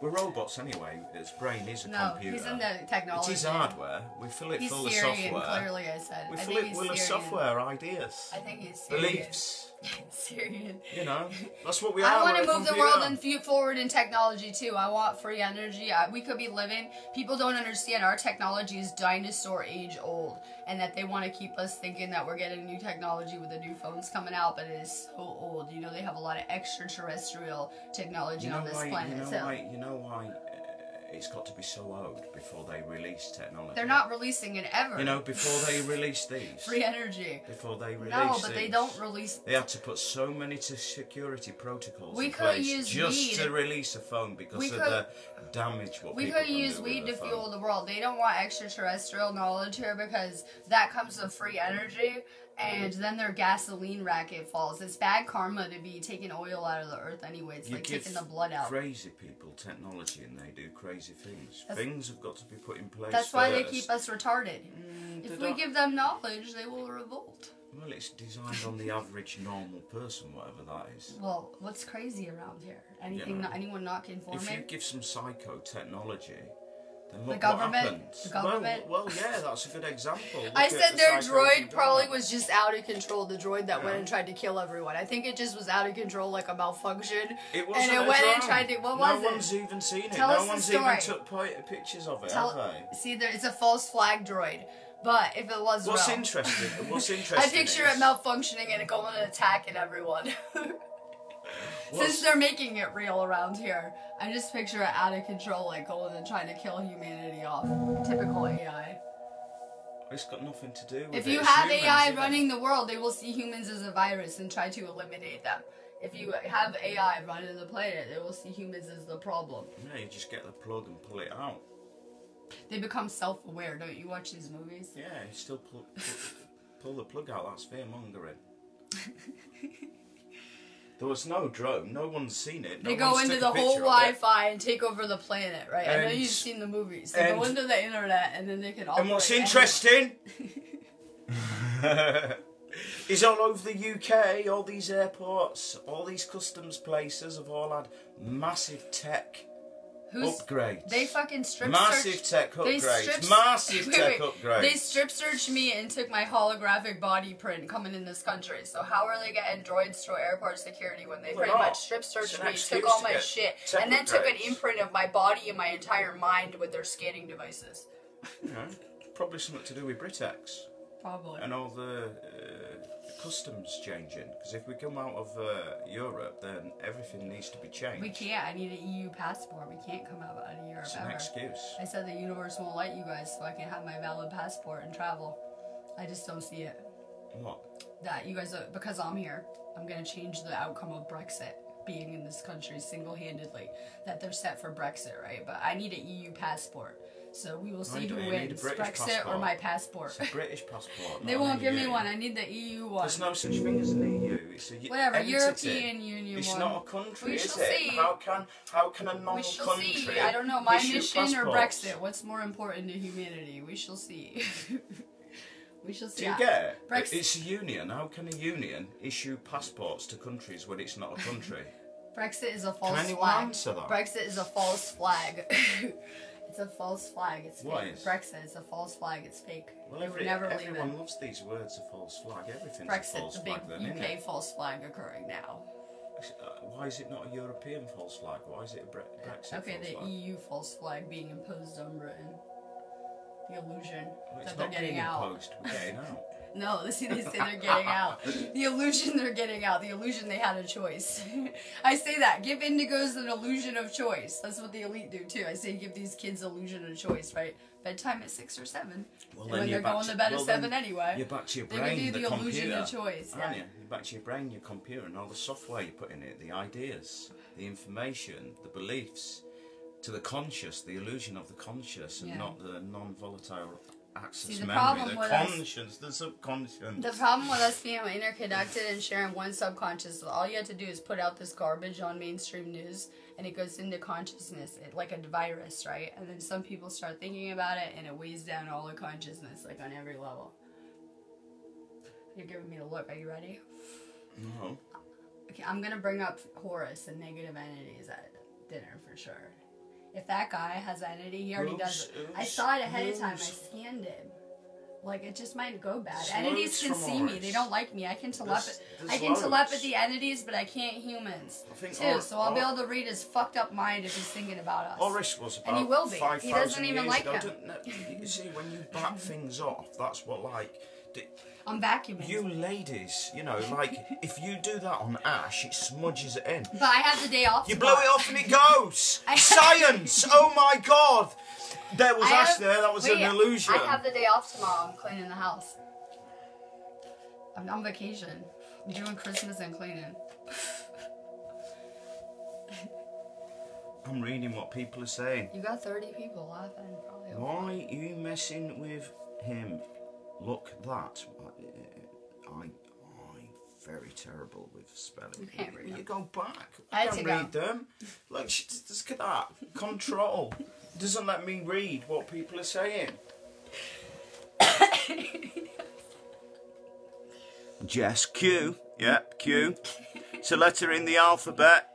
We're robots anyway. Its brain is a No, computer. he's into technology. It is hardware. We fill it He's full of Syrian, software. clearly I said. We I fill think it he's full of Syrian. software, ideas, I think he's Syrian. beliefs. Syrian. You know, that's what we are. I want we're to a move the computer. world and forward in technology too. I want free energy. We could be living. People don't understand our technology is dinosaur age old, and that they want to keep us thinking that we're getting new technology with the new phones coming out, but it is so old. You know, they have a lot of extraterrestrial technology on this planet too. You know why it's got to be so old before they release technology? They're not releasing it ever. You know, before they release these. Free energy. Before they release No, but these, they don't release. They had to put so many security protocols We in could place use just weed. to release a phone because of the damage what We people could can use do weed with to a fuel phone. the world. They don't want extraterrestrial knowledge here because that comes with free energy, and then their gasoline racket falls. It's bad karma to be taking oil out of the earth anyway. It's You like give taking the blood out. Crazy people technology and they do crazy things. Things have got to be put in place. That's why they first. keep us retarded. If we give them knowledge, they will revolt. Well, it's designed on the average normal person, whatever that is. Well, what's crazy around here? Anything? Yeah. Anyone not conforming? If you give some psycho technology, then The look government? what happens. The government? Well, yeah, that's a good example. I Look at said the their psychos droid in probably government. was just out of control. The droid that went Yeah. and tried to kill everyone. I think it just was out of control, like a malfunction. It wasn't and it a went and drone. tried to. What was it? No one's even seen it. Tell us No the one's story. even took pictures of it, have they? See, it's a false flag droid. But if it was What's real, interesting? What's interesting? I picture it malfunctioning and it going and attacking everyone. Since they're making it real around here, I just picture it out of control, like going and trying to kill humanity off. Typical AI. It's got nothing to do with If it. you It's have humans, AI isn't it? running the world, they will see humans as a virus and try to eliminate them. If you have AI running the planet, they will see humans as the problem. Yeah, you just get the plug and pull it out. They become self-aware. Don't you watch these movies? Yeah, you still pull the plug out. That's fear mongering. There was no drone. No one's seen it. They go into the whole Wi-Fi and take over the planet, right? I know And- you've seen the movies. They go into the internet and then they can operate. And what's interesting is all over the UK, all these airports, all these customs places have all had massive tech upgrades. They fucking strip massive searched. tech upgrades. Massive tech upgrades. They strip searched me and took my holographic body print coming in this country. So how are they getting droids through airport security when they pretty much strip searched me, took all my shit, and then took an imprint of my body and my entire mind with their scanning devices? You know, probably something to do with Britex. Probably. And all the customs changing. Because if we come out of Europe, then everything needs to be changed. We can't. I need an EU passport. We can't come out of Europe It's an ever. excuse. I said the universe won't let you guys, so I can have my valid passport and travel. I just don't see it. What? That you guys, because I'm here, I'm gonna change the outcome of Brexit. Being in this country single-handedly, that they're set for Brexit, right? But I need an EU passport, so we will see who wins, Brexit or my passport. It's a British passport. They won't give me one. I need the EU one. There's no such thing as an EU. It's a whatever entity. European Union. It's one. not a country, We is shall it? see. How can a non-country? We shall see. I don't know. My issue mission or passports? Brexit? What's more important to humanity? We shall see. We shall see. Do you get it? Brexit. It's a union. How can a union issue passports to countries when it's not a country? Brexit is a false Can anyone flag. answer that? Brexit is a false flag. It's a false flag. It's What fake. is? Brexit is a false flag. It's fake. Well, They would never believe everyone it. loves these words, a false flag. Everything's a Brexit, false the big flag then, isn't UK it? false flag occurring now. Why is it not a European false flag? Why is it a Brexit Okay, false the flag? EU false flag being imposed on Britain. The illusion Well, it's that they're not getting being out. imposed, we're getting out. No, see, they say they're getting out. The illusion they're getting out. The illusion they had a choice. I say that. Give indigos an illusion of choice. That's what the elite do too. I say give these kids illusion of choice, right? Bedtime at 6 or 7. Well, and when they're going to bed at 7 anyway. You're back to your They brain, give you the illusion computer, of choice. aren't Yeah. you? You're back to your brain, your computer, and all the software you put in it, the ideas, the information, the beliefs, to the conscious, the illusion of the conscious, and Yeah. not the non-volatile access See, the memory, problem the with us- conscious, the subconscious. The problem with us being interconnected and sharing one subconscious is all you have to do is put out this garbage on mainstream news and it goes into consciousness like a virus, right? And then some people start thinking about it and it weighs down all the consciousness, like on every level. You're giving me the look. Are you ready? No. Okay, I'm gonna bring up Horus and negative entities at dinner for sure. If that guy has an entity, he already does it. I saw it ahead of time. I scanned him. Like, it just might go bad. There's Entities can loads from see me. Horus. They don't like me. I can There's telepathy entities, but I can't humans. I think Too, so I'll be able to read his fucked up mind if he's thinking about us. Horus was about And he will be. 5,000 He doesn't even years like ago. him. Don't- no, you see, when you back things off, that's what, like... I'm vacuuming. You ladies, you know, like, if you do that on ash, it smudges it in. But I have the day off You blow tomorrow. it off and it goes! Science! Oh my god! There was ash there, that was an illusion. I have the day off tomorrow. I'm cleaning the house. I'm on vacation. I'm doing Christmas and cleaning. I'm reading what people are saying. You got 30 people laughing, probably. Why are you messing with him? Look, that. I'm very terrible with spelling. You can't read them. You go back. I I had can't to read them. Look, just look at that. Control. Doesn't let me read what people are saying. Jess, Q. Yep, Q. It's a letter in the alphabet.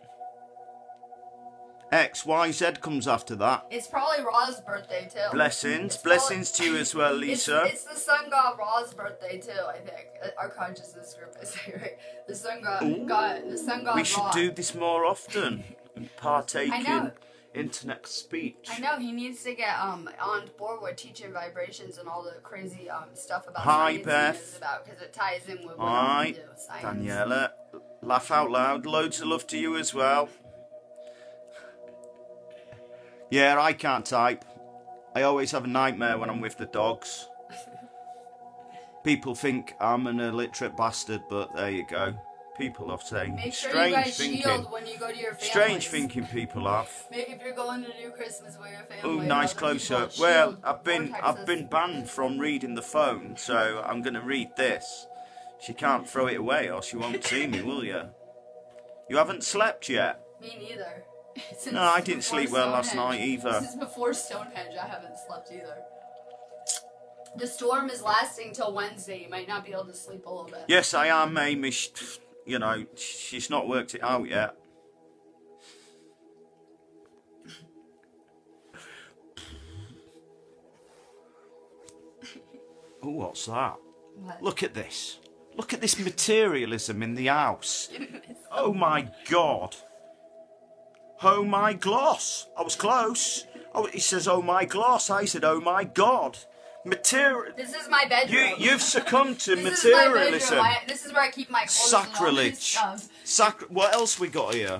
X, Y, Z comes after that. It's probably Ra's birthday too. Blessings. It's Blessings to you as well, Lisa. It's the sun god Ra's birthday too, I think. Our consciousness group is right. The sun god, the sun god We should Ra. do this more often. Partake I know. in internet speech. I know he needs to get on board with teaching vibrations and all the crazy stuff about Hi, science Beth. he knows about because it ties in with what Hi, we do. Science. Daniela. Laugh out loud. Loads of love to you as well. Yeah, I can't type. I always have a nightmare when I'm with the dogs. People think I'm an illiterate bastard, but there you go. People are saying Make sure strange you guys thinking. shield when you go to your families. Strange thinking people have. If you're going to do Christmas with your family. Oh, and nice other close people, up. Well, shield I've vortexes. been banned from reading the phone, so I'm going to read this. She can't throw it away, or she won't see me, will you? You haven't slept yet? Me neither. No, I didn't sleep well last night either. Since before Stonehenge, I haven't slept either. The storm is lasting till Wednesday. You might not be able to sleep a little bit. Yes, I am, Amy. You know, she's not worked it out yet. Oh, what's that? What? Look at this. Look at this materialism in the house. Oh my God. Oh my gloss. I was close. Oh, he says, oh my gloss. I said, oh my God. This is my bedroom. You've succumbed to this is my materialism. bedroom. This is where I keep my clothes Sacrilege. and all this stuff. What else we got here?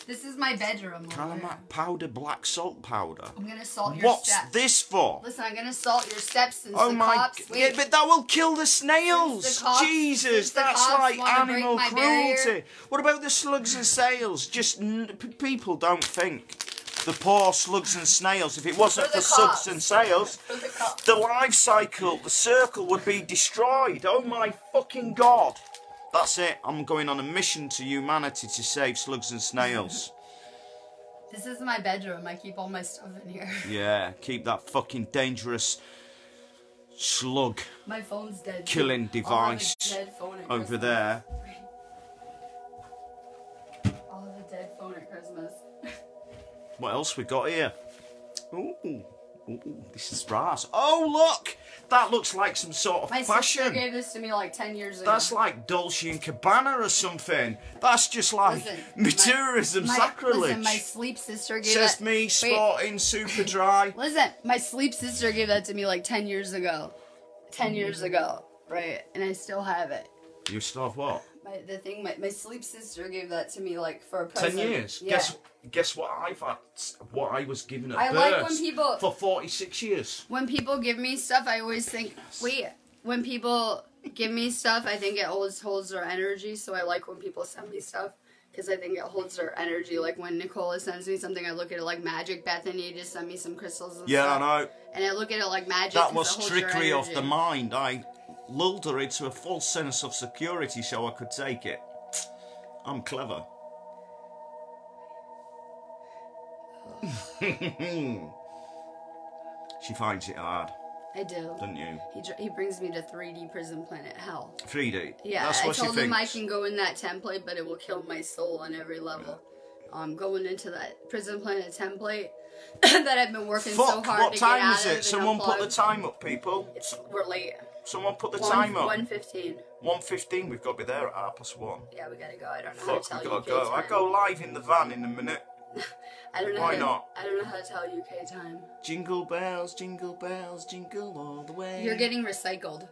This is my bedroom. Caramac powder, black salt powder. I'm gonna salt your What's steps. this for? Listen, I'm gonna salt your steps since Oh the my! cops. Yeah, but that will kill the snails. Since the cops- Jesus, since the that's cops like wanna break animal my cruelty. barrier. What about the slugs and snails? Just people don't think. The poor slugs and snails. If it wasn't for slugs and snails, the life cycle, the circle would be destroyed. Oh my fucking god! That's it. I'm going on a mission to humanity to save slugs and snails. This is my bedroom. I keep all my stuff in here. Yeah, keep that fucking dangerous slug My phone's dead. killing device dead phone at over Christmas. there. I'll have a dead phone at Christmas. What else we got here? Ooh, this is brass. Oh, look! That looks like some sort of My fashion. sister gave this to me like 10 years ago. That's like Dolce and Gabbana or something. That's just like materialism, sacrilege. Listen, my sleep sister gave Says that. me, sporting, super dry. Listen, my sleep sister gave that to me like 10 years ago. 10 years ago, right? And I still have it. You still have what? My sleep sister gave that to me like for a present. 10 years. Yeah. Guess what I've had? What I was given at I birth like when people for 46 years. When people give me stuff, I always think, wait. When people give me stuff, I think it always holds their energy. So I like when people send me stuff because I think it holds their energy. Like when Nicola sends me something, I look at it like magic. Bethany just sent me some crystals and Yeah, stuff. I know. And I look at it like magic. That was it holds your trickery of energy. the mind. I lulled her into a false sense of security so I could take it. I'm clever. She finds it hard. I do. Doesn't you? He brings me to 3D prison planet hell. 3D? Yeah, That's what I told him I thinks. can go in that template, but it will kill my soul on every level. Going into that prison planet template that I've been working so Fuck, hard what to get time out is of it? and Someone put the unplug. time up, people. We're late. Someone put the time up. 1:15. 1:15, we've got to be there at 1:30. Yeah, we gotta go. I don't know how to Fuck, tell we UK gotta go. time. I go live in the van in a minute. I don't know Why how to, not? I don't know how to tell UK time. Jingle bells, jingle all the way. You're getting recycled.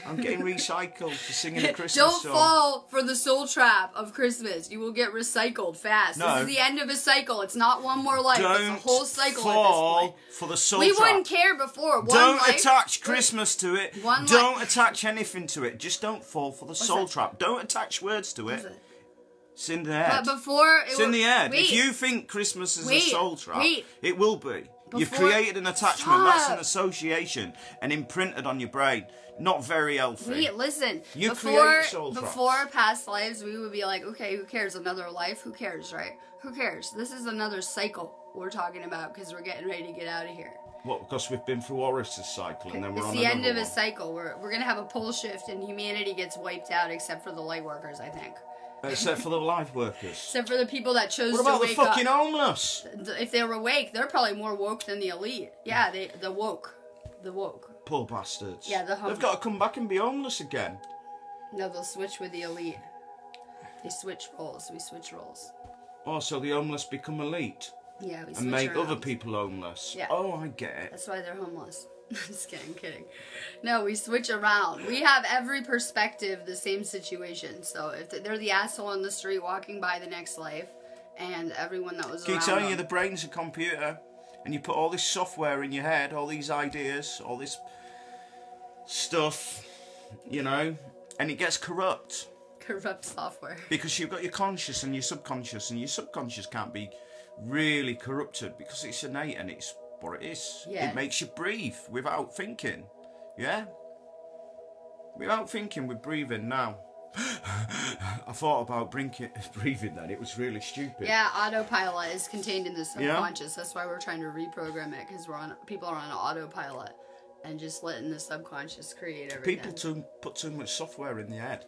I'm getting recycled for singing a Christmas Don't song. fall for the soul trap of Christmas. You will get recycled fast. No. This is the end of a cycle. It's not one more life. Don't it's a whole cycle fall at this point. for the soul We trap. wouldn't care before. One Don't life, attach Christmas to it. One Don't attach anything to it. Just don't fall for the soul that? trap. Don't attach words to What's it. it? It's in the head. But before It's in the head. Wait, If you think Christmas is a Wait, soul trap, wait. it will be. You've Before- created an attachment. That's an Stop. association and imprinted on your brain. Not very healthy. wait, listen. You before create soul traps. before past lives, we would be like, okay, who cares? Another life? Who cares, right? Who cares? This is another cycle we're talking about because we're getting ready to get out of here. What? Because we've been through Horus' cycle and then we're It's on the end another of a one. cycle. We're gonna have a pole shift and humanity gets wiped out except for the light workers, I think. Except for the life workers. Except for the people that chose What about to the wake fucking up. homeless? If they were awake, they're probably more woke than the elite. Yeah, the woke. The woke. Poor bastards. Yeah, They've got to come back and be homeless again. No, they'll switch with the elite. They switch roles. We switch roles. Oh, so the homeless become elite Yeah, we switch and make around. other people homeless. Yeah. Oh, I get it. That's why they're homeless. Just kidding. No, we switch around. We have every perspective the same situation. So if they're the asshole on the street walking by the next life, and everyone that was Keep around telling them, you the brain's a computer, and you put all this software in your head, all these ideas, all this stuff, you know, and it gets corrupt. corrupt software. Because you've got your conscious and your subconscious can't be really corrupted because it's innate and it's what it is. Yeah. It makes you breathe without thinking. Yeah? Without thinking, we're breathing now. I thought about breathing then. It was really stupid. Yeah, autopilot is contained in the subconscious. That's why we're trying to reprogram it, because people are on autopilot and just letting the subconscious create everything. People put too much software in the head.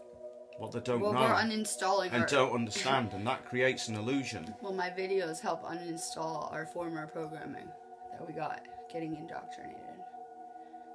What they don't Well, know we're uninstalling and our... don't understand, and that creates an illusion. Well, my videos help uninstall our former programming that we got getting indoctrinated.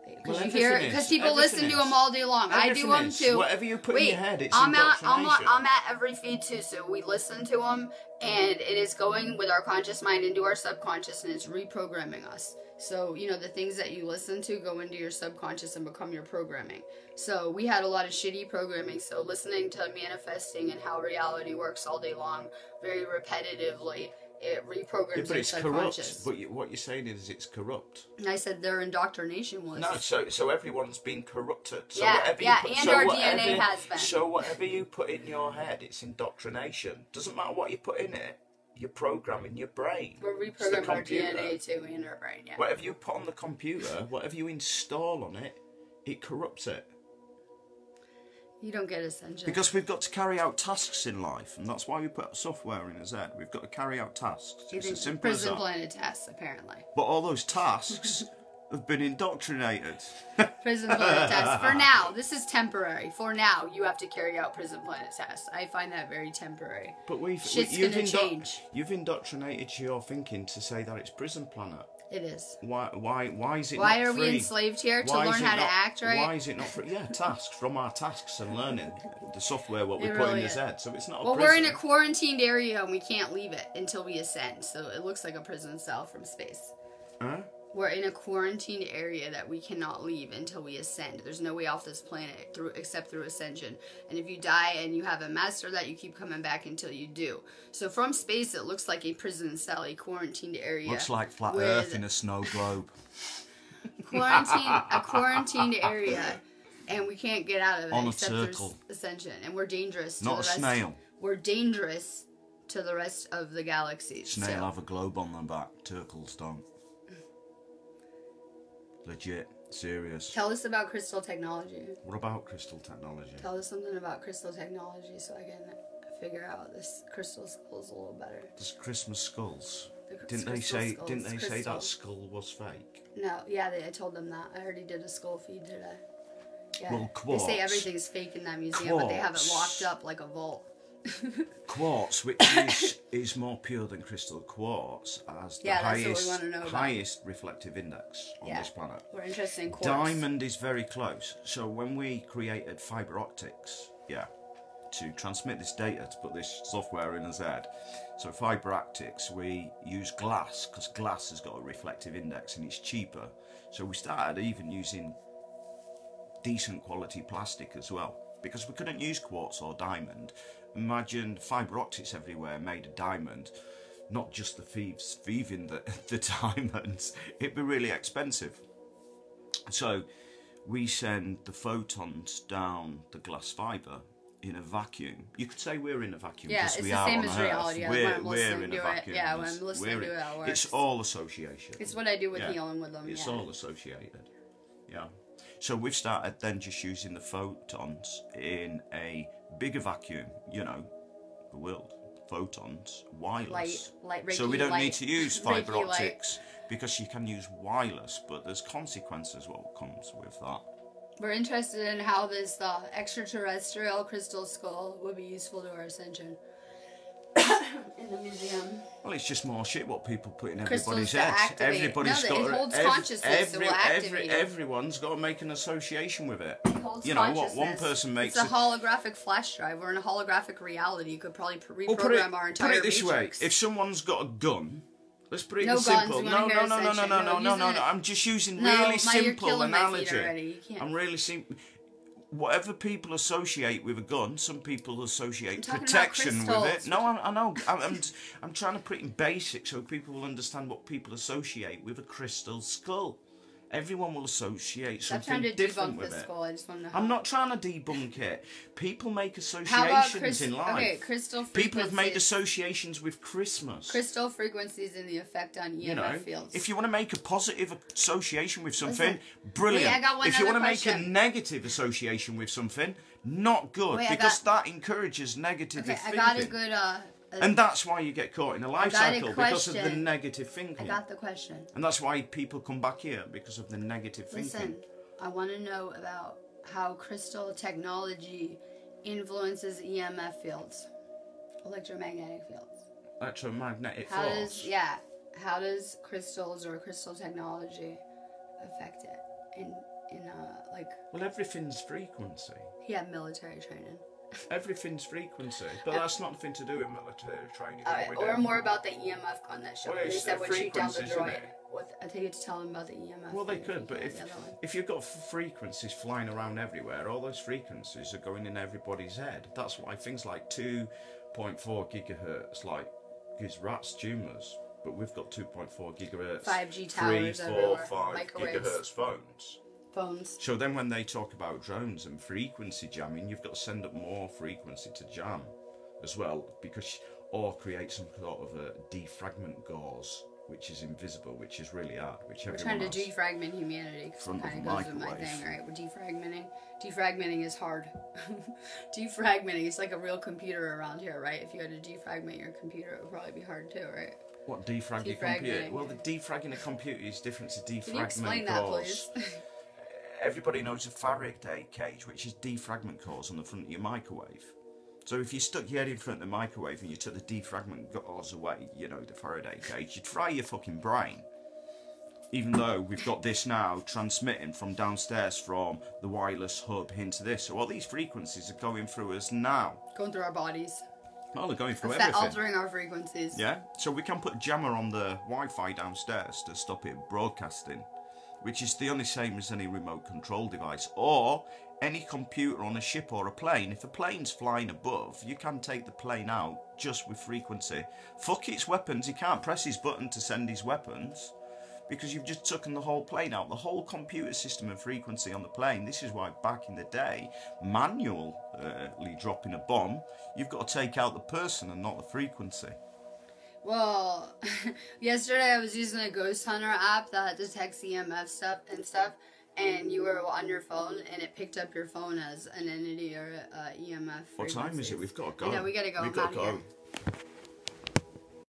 Because people listen to them all day long. I do them too. Whatever you put in your head, it's I'm indoctrination. I'm at every feed too, so we listen to them, and it is going with our conscious mind into our subconscious, and it's reprogramming us. So, you know, the things that you listen to go into your subconscious and become your programming. So we had a lot of shitty programming, so listening to manifesting and how reality works all day long, very repetitively, it reprograms but your it's subconscious. corrupt. But what you're saying is it's corrupt. And I said their indoctrination was. No, so everyone's been corrupted. So yeah, whatever yeah, you put, and so our whatever, DNA has been. So whatever you put in your head, it's indoctrination. Doesn't matter what you put in it. You're programming your brain. We're reprogramming our DNA too in our brain, yeah. Whatever you put on the computer, whatever you install on it, it corrupts it. You don't get Ascension. Because we've got to carry out tasks in life, and that's why we put software in as head. We've got to carry out tasks. It's as simple as that. Prison planet tests, apparently. But all those tasks have been indoctrinated. Prison planet tests. For now, this is temporary. For now, you have to carry out prison planet tests. I find that very temporary. But Shit's gonna change. You've indoctrinated your thinking to say that it's prison planet. It is. Why is it Why not are free? we enslaved here to learn how to act right? Why is it not free? Yeah, tasks. From our tasks and learning the software, what we put really in his head. So it's not a well, prison. we're in a quarantined area and we can't leave it until we ascend. So it looks like a prison cell from space. Huh? We're in a quarantined area that we cannot leave until we ascend. There's no way off this planet except through ascension. And if you die and you haven't mastered that, you keep coming back until you do. So from space, it looks like a prison cell, a quarantined area. Looks like flat Earth in a snow globe. A quarantined area, and we can't get out of it On a except circle. through ascension. And we're dangerous. Not a snail. We're dangerous to the rest of the galaxies. Snail have a globe on their back. Turtles don't. Legit. Serious. Tell us about crystal technology. What about crystal technology? Tell us something about crystal technology so I can figure out this crystal skulls a little better. There's Christmas skulls. Didn't they say that skull was fake? No, yeah, I told them that. I already did a skull feed today. Yeah. Well, quartz. They say everything's fake in that museum, but they have it locked up like a vault. Quartz, which is more pure than crystal. Quartz has the highest reflective index on this planet. We're interested in quartz. Diamond is very close. So when we created fiber optics, to transmit this data, to put this software in as head. So fiber optics, we use glass, because glass has got a reflective index and it's cheaper. So we started even using decent quality plastic as well, because we couldn't use quartz or diamond. Imagine fibre optics everywhere made of diamond, not just the thieves thieving the diamonds. It'd be really expensive. So we send the photons down the glass fibre in a vacuum. You could say we're in a vacuum because we are on Earth. We're in a vacuum. Yeah, when I'm listening to it, it works. It's all association. It's what I do with healing with them. It's all associated. Yeah. So we've started then just using the photons in a bigger vacuum, the world. Photons, wireless. Light, Reiki, so we don't need to use fibre optics because you can use wireless, but there's consequences what comes with that. We're interested in how this extraterrestrial crystal skull would be useful to our ascension. In the museum. Well, it's just more shit what people put in everybody's head. Everybody's got it holds consciousness, so we'll activate it. Everyone's got to make an association with it. It holds consciousness. What one person makes. It's a holographic flash drive. We're in a holographic reality. You could probably reprogram our entire Put it this matrix. way: if someone's got a gun, let's put it no simple. No. I'm just using really simple analogy. I'm really simple. Whatever people associate with a gun, some people associate protection with it. No, I know. I'm trying to put it in basic so people will understand what people associate with a crystal skull. Everyone will associate something different with it. I just want to know I'm not trying to debunk it. People make associations in life. Okay, crystal frequencies. People have made associations with Christmas. Crystal frequencies and the effect on EMF fields. If you want to make a positive association with something, brilliant. If you want to make a negative association with something, not good, because that encourages negative thinking. I got a good... and that's why you get caught in a life cycle, because of the negative thinking. I got the question. And that's why people come back here, because of the negative thinking. Listen, I want to know about how crystal technology influences EMF fields, electromagnetic fields. Electromagnetic fields? How does crystals or crystal technology affect it? And like. Well, everything's frequency. He had military training. Everything's frequency, but that's not nothing to do with military training. Or more about the EMF gun that showed. Well, They said would shoot down the droid. it? I think it's telling about the EMF. Well, they could, but the if you've got frequencies flying around everywhere, all those frequencies are going in everybody's head. That's why things like 2.4 gigahertz, like, gives rats tumours. But we've got 2.4 gigahertz, 5G towers 3, 4, everywhere. 5 Microwaves. gigahertz phones. So then when they talk about drones and frequency jamming, you've got to send up more frequency to jam as well, because or create some sort of a defragment gauze, which is invisible, which is really hard. Which we're trying to defragment humanity, because it kind of goes with my thing, right? We're defragmenting. Defragmenting is hard. Defragmenting is like a real computer around here, right? If you had to defragment your computer, it would probably be hard too, right? What, defrag your computer? Well, the defragging a computer is different to defragment. Can you explain that, please? Everybody knows a Faraday cage, which is defragment cores on the front of your microwave. So if you stuck your head in front of the microwave and you took the defragment cores away, you know, the Faraday cage, you'd fry your fucking brain. Even though we've got this now transmitting from downstairs from the wireless hub into this. So all these frequencies are going through us now. Going through our bodies. Well, they're going through everything. Altering our frequencies. Yeah, so we can put a jammer on the Wi-Fi downstairs to stop it broadcasting, which is the only same as any remote control device, or any computer on a ship or a plane. If a plane's flying above, you can take the plane out just with frequency. Fuck its weapons, he can't press his button to send his weapons, because you've just taken the whole plane out, the whole computer system and frequency on the plane. This is why back in the day, manually dropping a bomb, you've got to take out the person and not the frequency. Well, yesterday I was using a ghost hunter app that detects EMF stuff, and you were on your phone, and it picked up your phone as an entity or EMF. What time is it? We've got to go. Yeah, we gotta go. We've got to go.